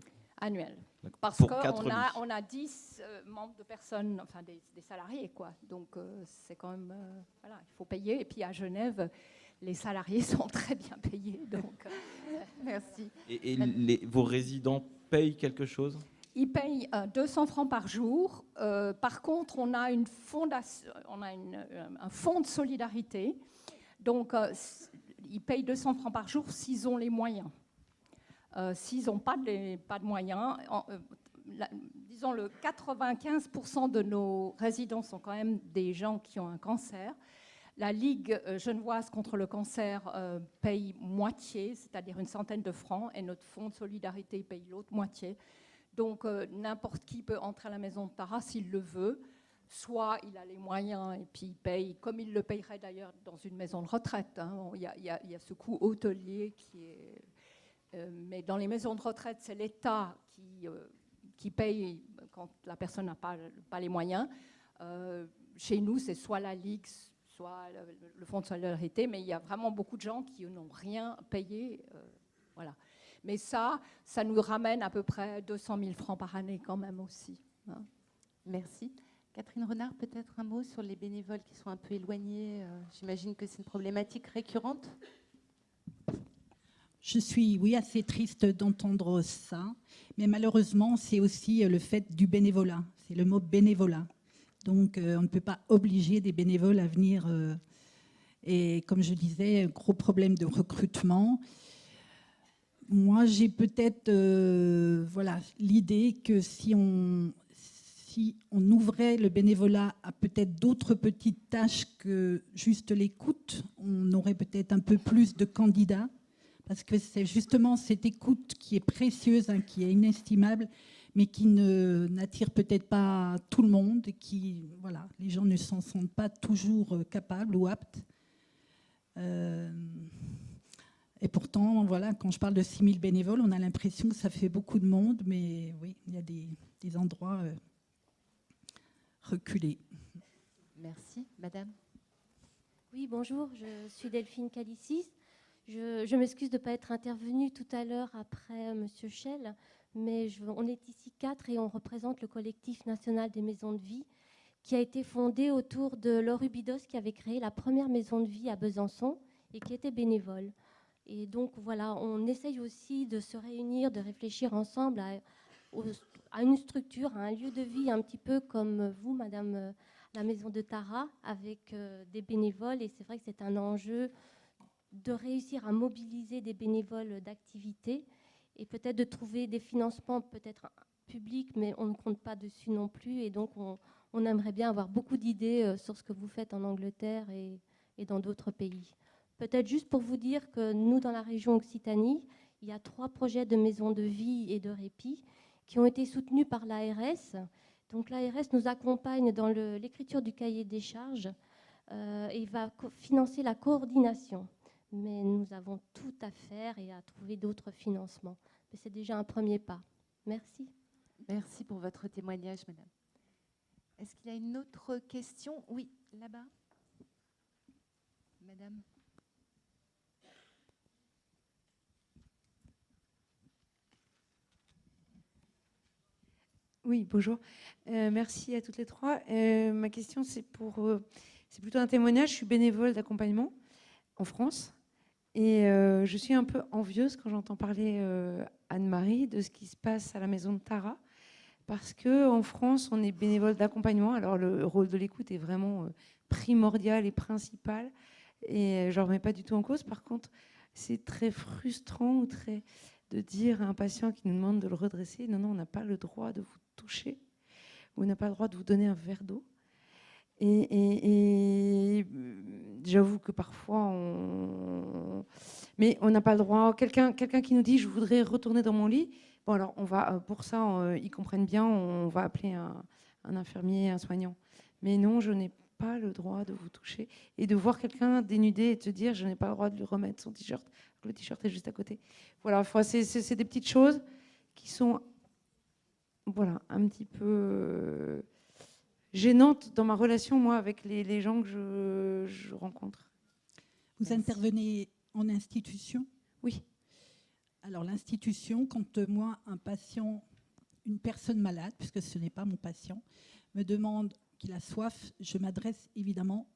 Parce pour qu'on a 10 membres de personnes, enfin des salariés, quoi. Donc, c'est quand même... voilà, il faut payer. Et puis, à Genève, les salariés sont très bien payés. Donc, merci. Et vos résidents payent quelque chose? Ils payent 200 francs par jour. Par contre, on a une fondation, un fonds de solidarité. Donc, ils payent 200 francs par jour s'ils ont les moyens. S'ils n'ont pas de moyens, disons le 95% de nos résidents sont quand même des gens qui ont un cancer. La Ligue genevoise contre le cancer paye moitié, c'est-à-dire une centaine de francs, et notre fonds de solidarité paye l'autre moitié. Donc, n'importe qui peut entrer à la maison de Tara s'il le veut. Soit il a les moyens et puis il paye, comme il le payerait d'ailleurs dans une maison de retraite. Hein. Il y a ce coût hôtelier qui est... mais dans les maisons de retraite, c'est l'État qui paye quand la personne n'a pas les moyens. Chez nous, c'est soit la Ligue, soit le fonds de solidarité, mais il y a vraiment beaucoup de gens qui n'ont rien payé. Voilà. Mais ça nous ramène à peu près 200 000 francs par année quand même aussi. Hein. Merci. Catherine Renard, peut-être un mot sur les bénévoles qui sont un peu éloignés. J'imagine que c'est une problématique récurrente. Je suis, assez triste d'entendre ça, mais malheureusement, c'est aussi le fait du bénévolat. C'est le mot bénévolat. Donc, on ne peut pas obliger des bénévoles à venir. Et comme je disais, gros problème de recrutement. Moi, j'ai peut-être l'idée que si on ouvrait le bénévolat à peut-être d'autres petites tâches que juste l'écoute, on aurait peut-être un peu plus de candidats. Parce que c'est justement cette écoute qui est précieuse, qui est inestimable, mais qui n'attire peut-être pas tout le monde. Les gens ne s'en sentent pas toujours capables ou aptes. Et pourtant, quand je parle de 6 000 bénévoles, on a l'impression que ça fait beaucoup de monde, mais oui, il y a des endroits reculés. Merci. Madame? Oui, bonjour, je suis Delphine Calicis. Je m'excuse de ne pas être intervenue tout à l'heure après M. Schell, mais on est ici 4 et on représente le collectif national des maisons de vie qui a été fondé autour de Laure Ubidos qui avait créé la première maison de vie à Besançon et qui était bénévole. Et donc voilà, on essaye aussi de se réunir, de réfléchir ensemble à une structure, à un lieu de vie un petit peu comme vous, Madame la Maison de Tara, avec des bénévoles. Et c'est vrai que c'est un enjeu de réussir à mobiliser des bénévoles d'activité et peut-être de trouver des financements peut-être publics, mais on ne compte pas dessus non plus. Et donc, on aimerait bien avoir beaucoup d'idées sur ce que vous faites en Angleterre et dans d'autres pays. Peut-être juste pour vous dire que nous, dans la région Occitanie, il y a 3 projets de maisons de vie et de répit qui ont été soutenus par l'ARS, Donc l'ARS nous accompagne dans l'écriture du cahier des charges et va financer la coordination. Mais nous avons tout à faire et à trouver d'autres financements. Mais c'est déjà un premier pas. Merci. Merci pour votre témoignage, madame. Est-ce qu'il y a une autre question? Oui, là-bas. Madame. Oui, bonjour. Merci à toutes les trois. Ma question, c'est plutôt un témoignage. Je suis bénévole d'accompagnement en France et je suis un peu envieuse quand j'entends parler Anne-Marie de ce qui se passe à la maison de Tara, parce qu'en France, on est bénévole d'accompagnement. Alors le rôle de l'écoute est vraiment primordial et principal et je ne remets pas du tout en cause. Par contre, c'est très frustrant de dire à un patient qui nous demande de le redresser, non, on n'a pas le droit de vous toucher, ou on n'a pas le droit de vous donner un verre d'eau. Et j'avoue que parfois, mais on n'a pas le droit. Quelqu'un qui nous dit, je voudrais retourner dans mon lit. Bon, alors, on va, pour ça, ils comprennent bien, on va appeler un infirmier, un soignant. Mais non, je n'ai pas le droit de vous toucher. Et de voir quelqu'un dénudé et te dire, je n'ai pas le droit de lui remettre son t-shirt, le t-shirt est juste à côté. Voilà, c'est des petites choses qui sont, voilà, un petit peu gênantes dans ma relation, moi, avec les gens que je rencontre. Vous intervenez en institution? Oui. Alors l'institution, quand moi, un patient, une personne malade, puisque ce n'est pas mon patient, me demande qu'il a soif, je m'adresse évidemment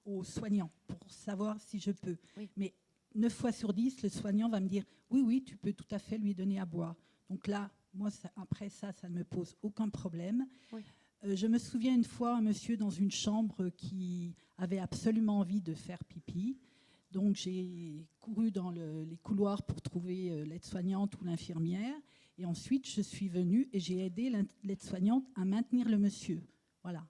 au soignant pour savoir si je peux. Oui. Mais 9 fois sur 10, le soignant va me dire « oui, tu peux tout à fait lui donner à boire ». Donc là, moi, après ça ne me pose aucun problème. Oui. Je me souviens une fois un monsieur dans une chambre qui avait absolument envie de faire pipi. Donc j'ai couru dans les couloirs pour trouver l'aide-soignante ou l'infirmière. Et ensuite, je suis venue et j'ai aidé l'aide-soignante à maintenir le monsieur. Voilà.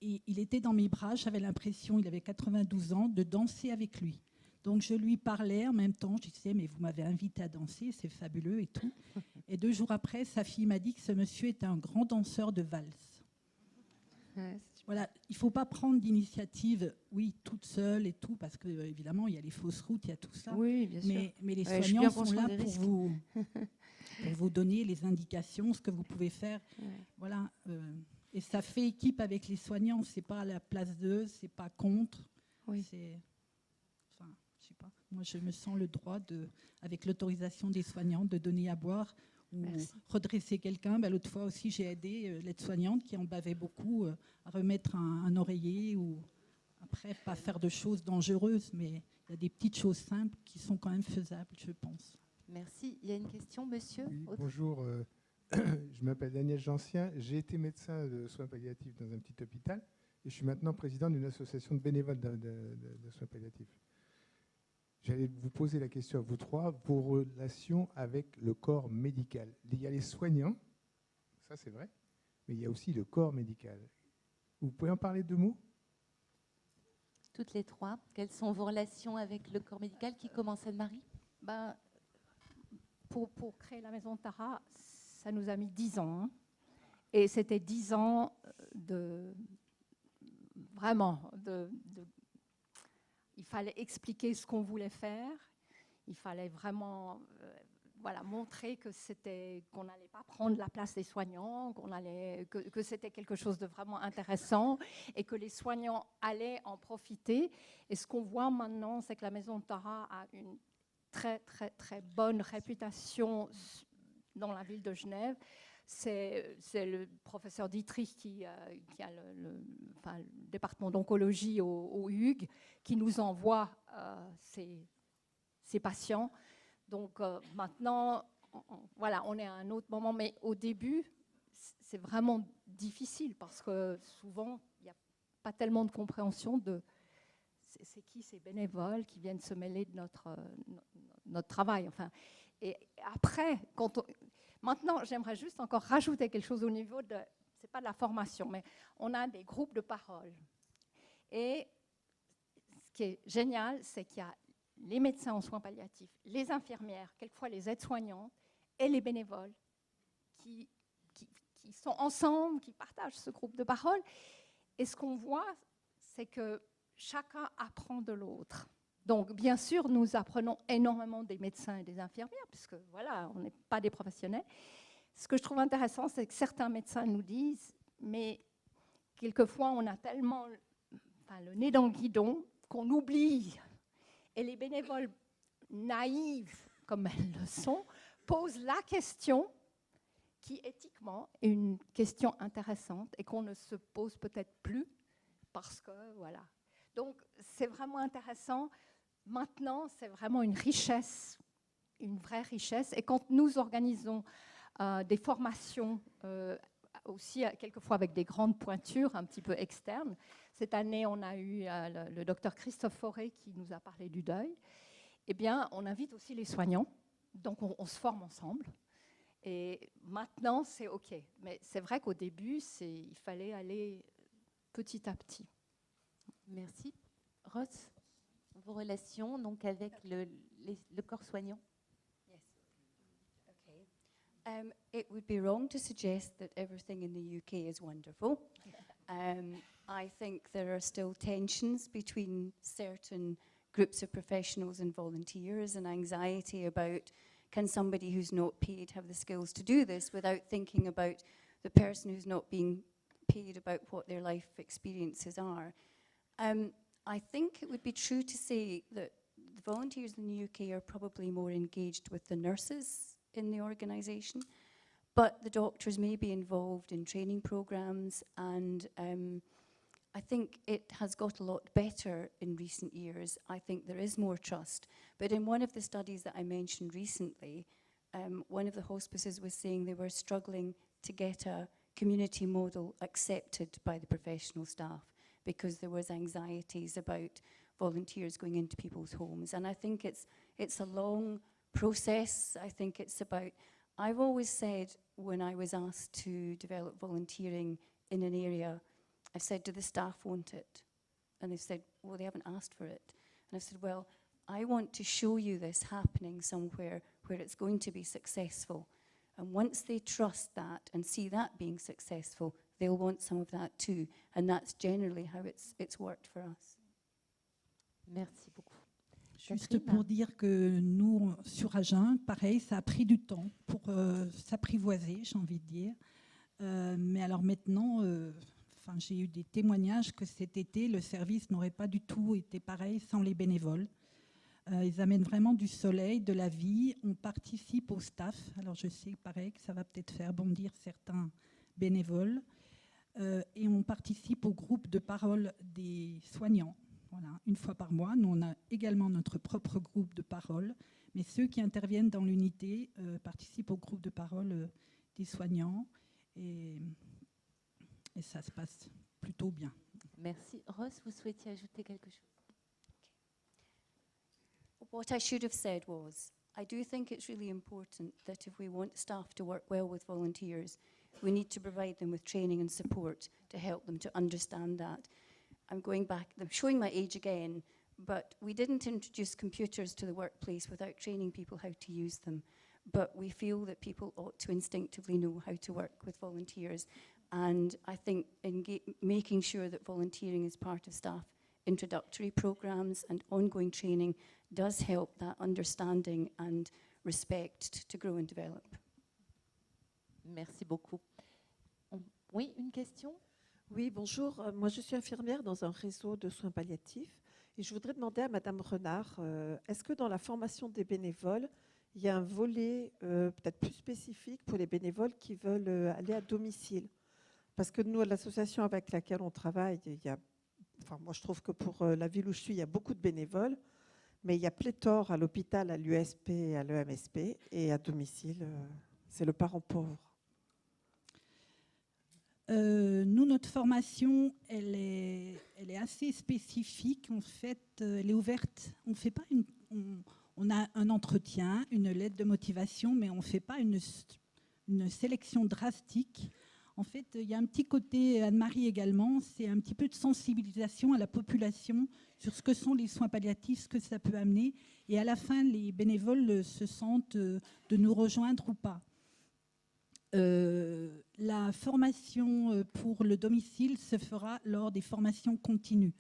Et il était dans mes bras, j'avais l'impression, il avait 92 ans, de danser avec lui. Donc je lui parlais en même temps, je disais, mais vous m'avez invité à danser, c'est fabuleux et tout. Et 2 jours après, sa fille m'a dit que ce monsieur était un grand danseur de valse. Voilà, il ne faut pas prendre d'initiative, oui, toute seule et tout, parce qu'évidemment, il y a les fausses routes, il y a tout ça. Oui, bien sûr. Mais les soignants sont là pour vous donner les indications, ce que vous pouvez faire. Ouais. Voilà. Et ça fait équipe avec les soignants, c'est pas à la place d'eux, c'est pas contre. Oui. Enfin, je sais pas. Moi, je me sens le droit avec l'autorisation des soignants, de donner à boire ou Merci. redresser quelqu'un. L'autre fois aussi, j'ai aidé l'aide-soignante qui en bavait beaucoup à remettre un oreiller ou après pas faire de choses dangereuses, mais il y a des petites choses simples qui sont quand même faisables, je pense. Merci. Il y a une question, monsieur? Oui, bonjour. Je m'appelle Daniel Jancien. J'ai été médecin de soins palliatifs dans un petit hôpital et je suis maintenant président d'une association de bénévoles de soins palliatifs. J'allais vous poser la question à vous trois, vos relations avec le corps médical. Il y a les soignants, ça c'est vrai, mais il y a aussi le corps médical. Vous pouvez en parler 2 mots? Toutes les trois. Quelles sont vos relations avec le corps médical? Qui commence, Anne-Marie? Pour créer la maison Tara, ça nous a mis 10 ans. Hein. Et c'était 10 ans il fallait expliquer ce qu'on voulait faire. Il fallait vraiment montrer qu'on n'allait pas prendre la place des soignants, que c'était quelque chose de vraiment intéressant et que les soignants allaient en profiter. Et ce qu'on voit maintenant, c'est que la maison Tara a une très, très, très bonne réputation dans la ville de Genève. C'est le professeur Dietrich qui a le département d'oncologie au Hugues qui nous envoie ses patients. Donc maintenant, on est à un autre moment. Mais au début, c'est vraiment difficile parce que souvent, il n'y a pas tellement de compréhension de c'est qui ces bénévoles qui viennent se mêler de notre travail. Enfin, et après, maintenant, j'aimerais juste encore rajouter quelque chose au niveau c'est pas de la formation, mais on a des groupes de parole. Et ce qui est génial, c'est qu'il y a les médecins en soins palliatifs, les infirmières, quelquefois les aides-soignantes et les bénévoles qui qui sont ensemble, qui partagent ce groupe de parole. Et ce qu'on voit, c'est que chacun apprend de l'autre. Donc, bien sûr, nous apprenons énormément des médecins et des infirmières, puisque voilà, on n'est pas des professionnels. Ce que je trouve intéressant, c'est que certains médecins nous disent, mais quelquefois, on a tellement le nez dans le guidon qu'on oublie. Et les bénévoles naïfs, comme elles le sont, posent la question qui, éthiquement, est une question intéressante et qu'on ne se pose peut-être plus parce que, voilà. Donc, c'est vraiment intéressant. Maintenant, c'est vraiment une richesse, une vraie richesse. Et quand nous organisons des formations, aussi quelquefois avec des grandes pointures un petit peu externes, cette année, on a eu le docteur Christophe Fauré qui nous a parlé du deuil. Eh bien, on invite aussi les soignants. Donc, on se forme ensemble. Et maintenant, c'est OK. Mais c'est vrai qu'au début, il fallait aller petit à petit. Merci. Ross, vos relations donc, avec le corps soignant? Yes. Okay. It would be wrong to suggest that everything in the UK is wonderful. I think there are still tensions between certain groups of professionals and volunteers, and anxiety about, can somebody who's not paid have the skills to do this, without thinking about the person who's not being paid, about what their life experiences are. I think it would be true to say that the volunteers in the UK are probably more engaged with the nurses in the organisation, but the doctors may be involved in training programmes, and I think it has got a lot better in recent years. I think there is more trust. But in one of the studies that I mentioned recently, one of the hospices was saying they were struggling to get a community model accepted by the professional staff because there was anxieties about volunteers going into people's homes. And I think it's a long process. I think it's about, I've always said when I was asked to develop volunteering in an area, I've said, do the staff want it? And they've said, well, they haven't asked for it. And I've said, well, I want to show you this happening somewhere where it's going to be successful. And once they trust that and see that being successful, they'll want some of that too. And that's generally how it's worked for us. Merci beaucoup. Juste pour dire que nous, sur Agen, pareil, ça a pris du temps pour s'apprivoiser, j'ai envie de dire. Mais alors maintenant... j'ai eu des témoignages que cet été, le service n'aurait pas du tout été pareil sans les bénévoles. Ils amènent vraiment du soleil, de la vie. On participe au staff. Alors je sais, pareil, que ça va peut-être faire bondir certains bénévoles. Et on participe au groupe de parole des soignants. Voilà, une fois par mois. Nous, on a également notre propre groupe de parole. Mais ceux qui interviennent dans l'unité participent au groupe de parole des soignants. Et ça se passe plutôt bien. Merci. Ross, vous souhaitiez ajouter quelque chose? What I should have said was, I do think it's really important that if we want staff to work well with volunteers, we need to provide them with training and support to help them to understand that. I'm going back, I'm showing my age again, but we didn't introduce computers to the workplace without training people how to use them. But we feel that people ought to instinctively know how to work with volunteers. And I think making sure that volunteering is part of staff introductory programs and ongoing training does help that understanding and respect to grow and develop. Merci beaucoup. Oui, une question? Oui, bonjour. Moi, je suis infirmière dans un réseau de soins palliatifs et je voudrais demander à Madame Renard, est-ce que dans la formation des bénévoles, il y a un volet peut-être plus spécifique pour les bénévoles qui veulent aller à domicile? Parce que nous, à l'association avec laquelle on travaille, moi je trouve que pour la ville où je suis, il y a beaucoup de bénévoles, mais il y a pléthore à l'hôpital, à l'USP et à l'EMSP, et à domicile, c'est le parent pauvre. Nous, notre formation, elle est assez spécifique. En fait, elle est ouverte. On a un entretien, une lettre de motivation, mais on ne fait pas une sélection drastique. En fait, il y a un petit côté, Anne-Marie également, c'est un petit peu de sensibilisation à la population sur ce que sont les soins palliatifs, ce que ça peut amener. Et à la fin, les bénévoles se sentent de nous rejoindre ou pas. La formation pour le domicile se fera lors des formations continues.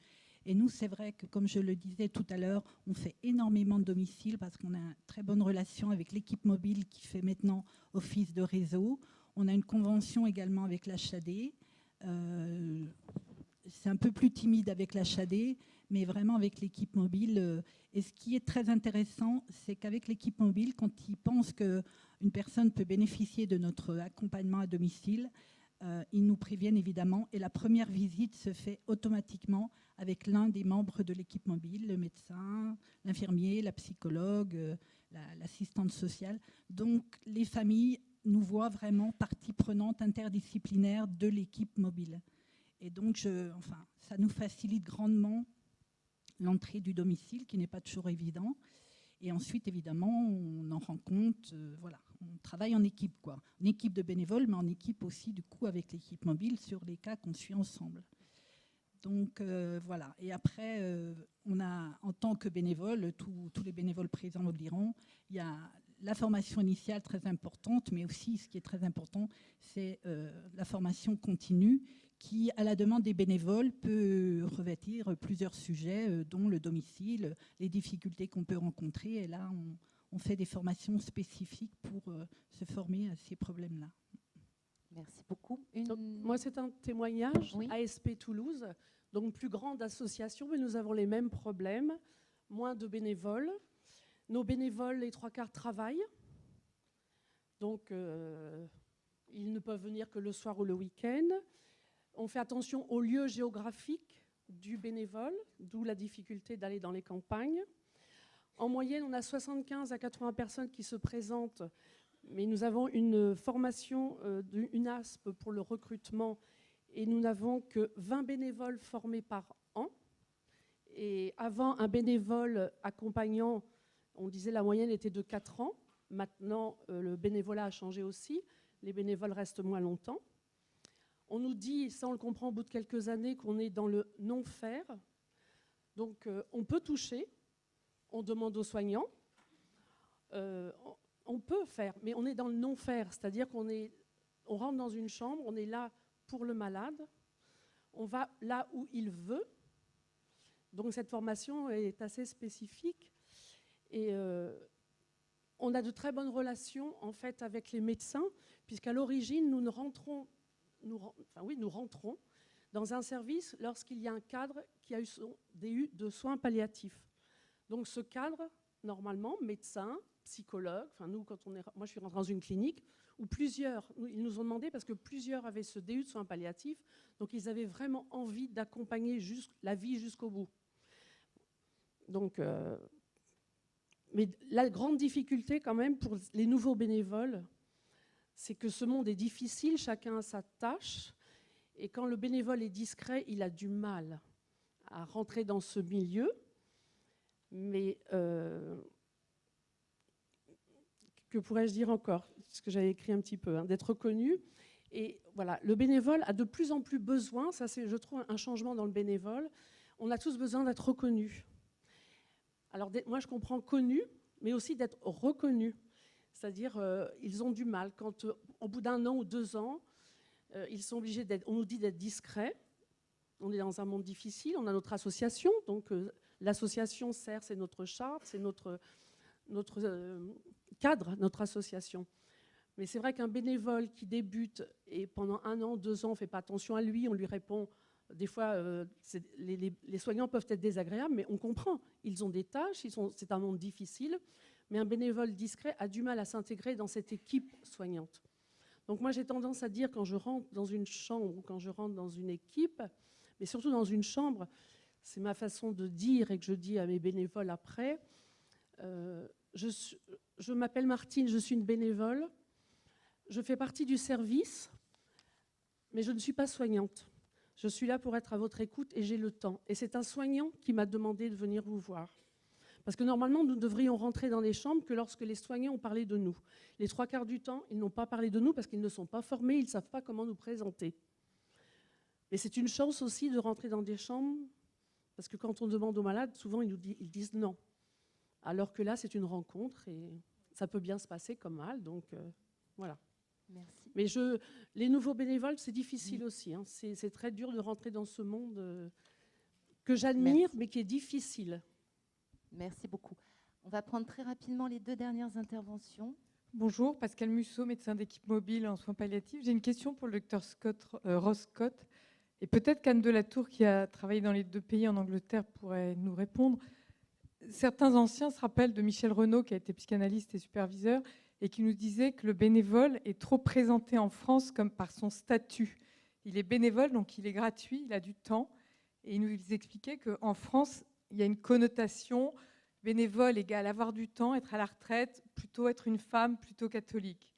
Et nous, c'est vrai que, comme je le disais tout à l'heure, on fait énormément de domiciles parce qu'on a une très bonne relation avec l'équipe mobile qui fait maintenant office de réseau. On a une convention également avec l'HAD. C'est un peu plus timide avec l'HAD, mais vraiment avec l'équipe mobile. Et ce qui est très intéressant, c'est qu'avec l'équipe mobile, quand ils pensent qu'une personne peut bénéficier de notre accompagnement à domicile, ils nous préviennent évidemment. Et la première visite se fait automatiquement avec l'un des membres de l'équipe mobile, le médecin, l'infirmier, la psychologue, l'assistante sociale. Donc les familles nous voient vraiment partie prenante interdisciplinaire de l'équipe mobile. Et donc ça nous facilite grandement l'entrée du domicile, qui n'est pas toujours évident. Et ensuite, évidemment, on en rend compte, voilà, on travaille en équipe, quoi. Une équipe de bénévoles, mais en équipe aussi, du coup, avec l'équipe mobile sur les cas qu'on suit ensemble. Donc, voilà. Et après, on a, en tant que bénévole, tous les bénévoles présents le diront, il y a la formation initiale très importante, mais aussi, ce qui est très important, c'est la formation continue, qui, à la demande des bénévoles, peut revêtir plusieurs sujets, dont le domicile, les difficultés qu'on peut rencontrer. Et là, on fait des formations spécifiques pour se former à ces problèmes-là. Merci beaucoup. Donc, moi, c'est un témoignage. Oui. ASP Toulouse, donc plus grande association, mais nous avons les mêmes problèmes. Moins de bénévoles. Nos bénévoles, les 3/4 travaillent. Donc, ils ne peuvent venir que le soir ou le week-end. On fait attention au lieu géographique du bénévole, d'où la difficulté d'aller dans les campagnes. En moyenne, on a 75 à 80 personnes qui se présentent, mais nous avons une formation d'une ASP pour le recrutement et nous n'avons que 20 bénévoles formés par an. Et avant, un bénévole accompagnant, on disait la moyenne était de 4 ans. Maintenant, le bénévolat a changé aussi. Les bénévoles restent moins longtemps. On nous dit, ça on le comprend au bout de quelques années, qu'on est dans le non-faire. Donc on peut toucher, on demande aux soignants, on peut faire, mais on est dans le non-faire, c'est-à-dire on rentre dans une chambre, on est là pour le malade, on va là où il veut. Donc cette formation est assez spécifique. Et on a de très bonnes relations en fait avec les médecins, puisqu'à l'origine, nous rentrons dans un service lorsqu'il y a un cadre qui a eu son DU de soins palliatifs. Donc ce cadre, normalement, médecin, psychologue, moi je suis rentrée dans une clinique où ils nous ont demandé parce que plusieurs avaient ce DU de soins palliatifs, donc ils avaient vraiment envie d'accompagner la vie jusqu'au bout. Donc, mais la grande difficulté quand même pour les nouveaux bénévoles, c'est que ce monde est difficile, chacun a sa tâche, et quand le bénévole est discret, il a du mal à rentrer dans ce milieu. Mais que pourrais-je dire encore? Ce que j'avais écrit un petit peu, d'être reconnu. Et voilà, le bénévole a de plus en plus besoin, ça c'est, je trouve, un changement dans le bénévole. On a tous besoin d'être reconnus. Alors moi je comprends connu, mais aussi d'être reconnu. C'est-à-dire, ils ont du mal. Quand, au bout d'1 an ou 2 ans, ils sont obligés on nous dit d'être discrets. On est dans un monde difficile. On a notre association. Donc, l'association, CERF, c'est notre charte, c'est notre cadre, notre association. Mais c'est vrai qu'un bénévole qui débute et pendant 1 an, 2 ans, on ne fait pas attention à lui, on lui répond. Des fois, les soignants peuvent être désagréables, mais on comprend. Ils ont des tâches, c'est un monde difficile. Mais un bénévole discret a du mal à s'intégrer dans cette équipe soignante. Donc moi, j'ai tendance à dire, quand je rentre dans une chambre ou quand je rentre dans une équipe, mais surtout dans une chambre, c'est ma façon de dire et que je dis à mes bénévoles après, je m'appelle Martine, je suis une bénévole, je fais partie du service, mais je ne suis pas soignante. Je suis là pour être à votre écoute et j'ai le temps. Et c'est un soignant qui m'a demandé de venir vous voir. Parce que normalement, nous devrions rentrer dans les chambres que lorsque les soignants ont parlé de nous. Les 3/4 du temps, ils n'ont pas parlé de nous parce qu'ils ne sont pas formés, ils ne savent pas comment nous présenter. Mais c'est une chance aussi de rentrer dans des chambres, parce que quand on demande aux malades, souvent ils disent non. Alors que là, c'est une rencontre et ça peut bien se passer comme mal, donc voilà. Merci. Mais les nouveaux bénévoles, c'est difficile aussi. Hein. C'est très dur de rentrer dans ce monde que j'admire, mais qui est difficile. Merci beaucoup. On va prendre très rapidement les 2 dernières interventions. Bonjour, Pascal Musso, médecin d'équipe mobile en soins palliatifs. J'ai une question pour le docteur Ross Scott. Et peut-être qu'Anne Delatour, qui a travaillé dans les 2 pays en Angleterre, pourrait nous répondre. Certains anciens se rappellent de Michel Renaud, qui a été psychanalyste et superviseur, et qui nous disait que le bénévole est trop présenté en France comme par son statut. Il est bénévole, donc il est gratuit, il a du temps. Et il nous expliquait qu'en France, il y a une connotation bénévole égale avoir du temps, être à la retraite, plutôt être une femme, plutôt catholique.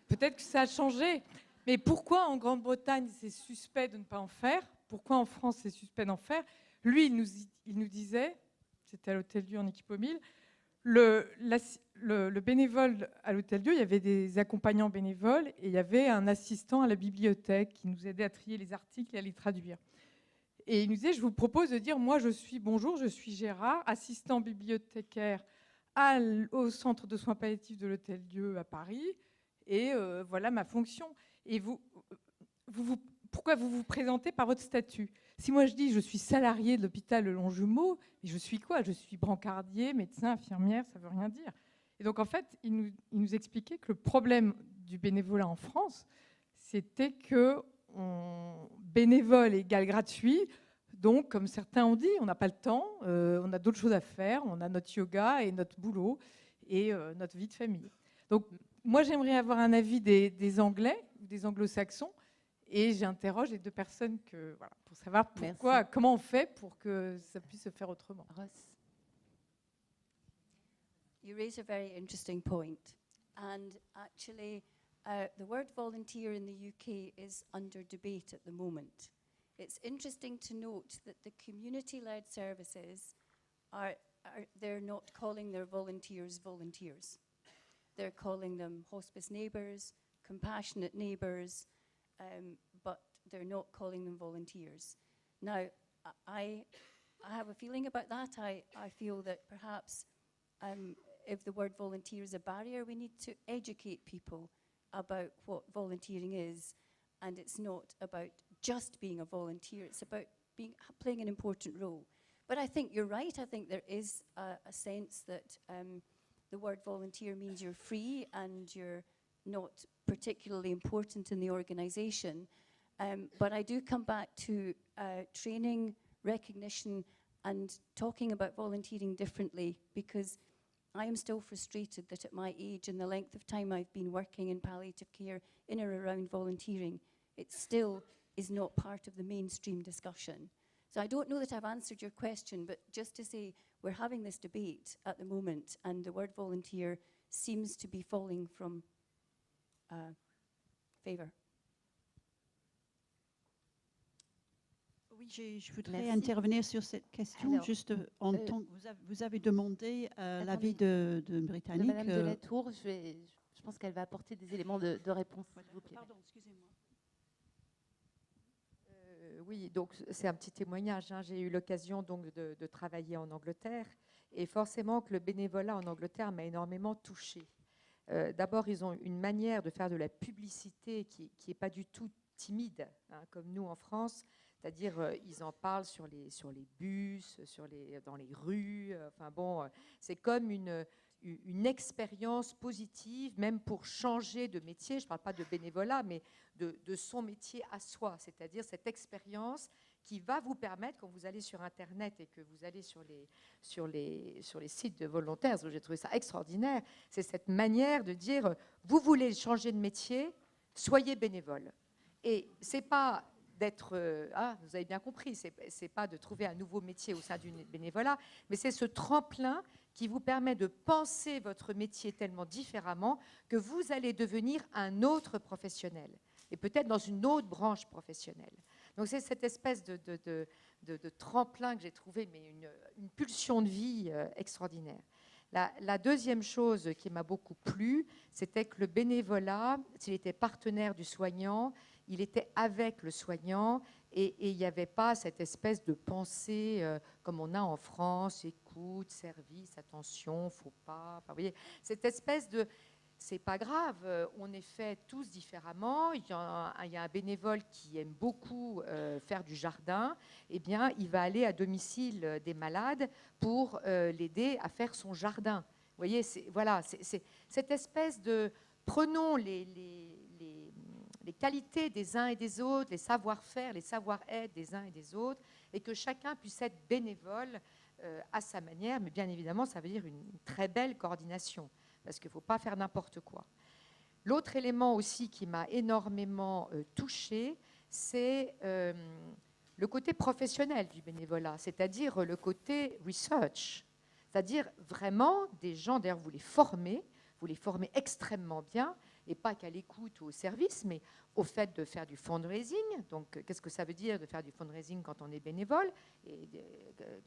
Peut-être que ça a changé, mais pourquoi en Grande-Bretagne c'est suspect de ne pas en faire? Pourquoi en France c'est suspect d'en faire? Lui, il nous disait, c'était à l'Hôtel-Dieu en équipe mobile, le bénévole à l'Hôtel-Dieu, il y avait des accompagnants bénévoles et il y avait un assistant à la bibliothèque qui nous aidait à trier les articles et à les traduire. Et il nous disait, je vous propose de dire, moi je suis Gérard, assistant bibliothécaire au centre de soins palliatifs de l'Hôtel-Dieu à Paris, et voilà ma fonction. Et pourquoi vous vous présentez par votre statut? Si moi je dis je suis salarié de l'hôpital Le Longjumeau, je suis quoi? Je suis brancardier, médecin, infirmière, ça ne veut rien dire. Et donc en fait, il nous expliquait que le problème du bénévolat en France, c'était que bénévole égale gratuit. Donc, comme certains ont dit, on n'a pas le temps, on a d'autres choses à faire, on a notre yoga et notre boulot et notre vie de famille. Donc, moi, j'aimerais avoir un avis des Anglais ou des Anglo-Saxons, et j'interroge les 2 personnes pour savoir comment on fait pour que ça puisse se faire autrement. Ross. You raise a very interesting point. And actually, the word volunteer in the UK is under debate at the moment. It's interesting to note that the community-led services they're not calling their volunteers volunteers. They're calling them hospice neighbours, compassionate neighbours, but they're not calling them volunteers. Now, I have a feeling about that. I feel that perhaps if the word volunteer is a barrier, we need to educate people about what volunteering is, and it's not about just being a volunteer, it's about playing an important role. But I think you're right. I think there is a sense that the word volunteer means you're free and you're not particularly important in the organisation. But I do come back to training, recognition, and talking about volunteering differently, because I am still frustrated that at my age and the length of time I've been working in palliative care in or around volunteering, it still is not part of the mainstream discussion. So I don't know that I've answered your question, but just to say we're having this debate at the moment, and the word volunteer seems to be falling from favour. Oui, je voudrais intervenir sur cette question. Alors, juste en tant que vous avez demandé l'avis de Britannique. De Madame Delatour, je pense qu'elle va apporter des éléments de réponse. S'il vous plaît. Pardon, excusez-moi. Oui, donc c'est un petit témoignage. Hein. J'ai eu l'occasion donc de travailler en Angleterre, et forcément que le bénévolat en Angleterre m'a énormément touchée. D'abord, ils ont une manière de faire de la publicité qui n'est pas du tout timide, hein, comme nous en France. C'est-à-dire, ils en parlent sur les bus, dans les rues. Enfin bon, c'est comme une expérience positive, même pour changer de métier. Je ne parle pas de bénévolat, mais de son métier à soi. C'est-à-dire cette expérience qui va vous permettre, quand vous allez sur Internet et que vous allez sur les sites de volontaires, j'ai trouvé ça extraordinaire, c'est cette manière de dire, vous voulez changer de métier, soyez bénévole. Et c'est pas d'être, vous avez bien compris, c'est pas de trouver un nouveau métier au sein du bénévolat, mais c'est ce tremplin qui vous permet de penser votre métier tellement différemment que vous allez devenir un autre professionnel, et peut-être dans une autre branche professionnelle. Donc c'est cette espèce de tremplin que j'ai trouvé, mais une pulsion de vie extraordinaire. La deuxième chose qui m'a beaucoup plu, c'était que le bénévolat, s'il était partenaire du soignant, il était avec le soignant, et il n'y avait pas cette espèce de pensée comme on a en France, écoute, service, attention, faut pas. Enfin, vous voyez, cette espèce de... c'est pas grave, on est fait tous différemment. Il y a un bénévole qui aime beaucoup faire du jardin, eh bien, il va aller à domicile des malades pour l'aider à faire son jardin. Vous voyez, voilà, c'est cette espèce de... Prenons les qualités des uns et des autres, les savoir-faire, les savoir-être des uns et des autres, et que chacun puisse être bénévole à sa manière, mais bien évidemment, ça veut dire une très belle coordination, parce qu'il ne faut pas faire n'importe quoi. L'autre élément aussi qui m'a énormément touchée, c'est le côté professionnel du bénévolat, c'est-à-dire le côté research, c'est-à-dire vraiment des gens, d'ailleurs vous les formez extrêmement bien, et pas qu'à l'écoute ou au service, mais au fait de faire du fundraising. Donc, qu'est-ce que ça veut dire de faire du fundraising quand on est bénévole? Et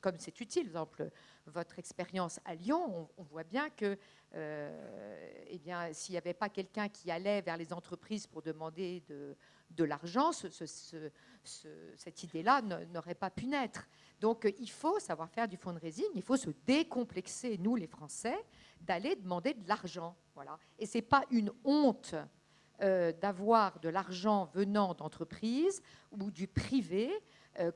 comme c'est utile, par exemple, votre expérience à Lyon, on voit bien que eh bien, s'il n'y avait pas quelqu'un qui allait vers les entreprises pour demander de l'argent, cette idée-là n'aurait pas pu naître. Donc, il faut savoir faire du fundraising, il faut se décomplexer, nous les Français, d'aller demander de l'argent. Voilà. Et ce n'est pas une honte d'avoir de l'argent venant d'entreprises ou du privé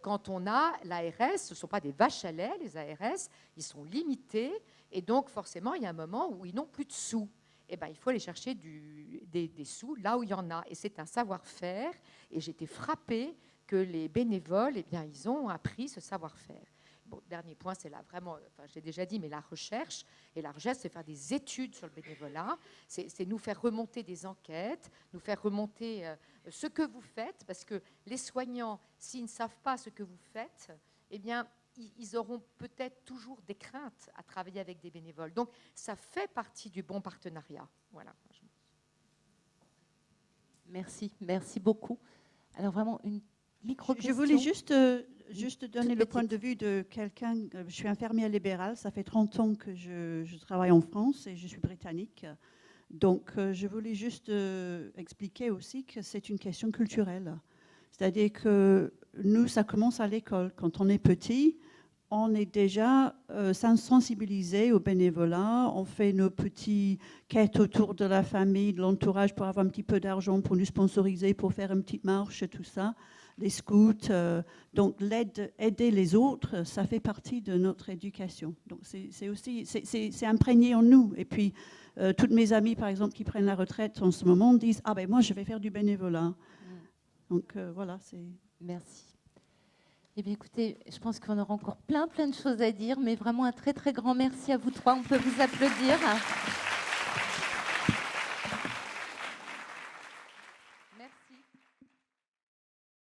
quand on a l'ARS. Ce ne sont pas des vaches à lait, les ARS, ils sont limités et donc forcément il y a un moment où ils n'ont plus de sous. Eh ben, il faut aller chercher des sous là où il y en a. Et c'est un savoir-faire et j'ai été frappée que les bénévoles, eh bien, ils ont appris ce savoir-faire. Bon, dernier point, c'est là vraiment, enfin, j'ai déjà dit, mais la recherche. Et la recherche, c'est faire des études sur le bénévolat, c'est nous faire remonter des enquêtes, nous faire remonter ce que vous faites, parce que les soignants, s'ils ne savent pas ce que vous faites, eh bien, ils auront peut-être toujours des craintes à travailler avec des bénévoles. Donc, ça fait partie du bon partenariat. Voilà. Merci beaucoup. Alors, vraiment, une micro-question. Je voulais juste donner le point de vue de quelqu'un. Je suis infirmière libérale, ça fait 30 ans que je travaille en France et je suis britannique. Donc, je voulais juste expliquer aussi que c'est une question culturelle. C'est-à-dire que nous, ça commence à l'école. Quand on est petit, on est déjà sensibilisé au bénévolat. On fait nos petites quêtes autour de la famille, de l'entourage pour avoir un petit peu d'argent, pour nous sponsoriser, pour faire une petite marche, tout ça. Les scouts. Donc, aider les autres, ça fait partie de notre éducation. Donc, c'est imprégné en nous. Et puis, toutes mes amies, par exemple, qui prennent la retraite en ce moment, disent « Ah ben moi, je vais faire du bénévolat. » Donc, voilà, c'est... Merci. Eh bien, écoutez, je pense qu'on aura encore plein de choses à dire, mais vraiment un très, très grand merci à vous trois. On peut vous applaudir.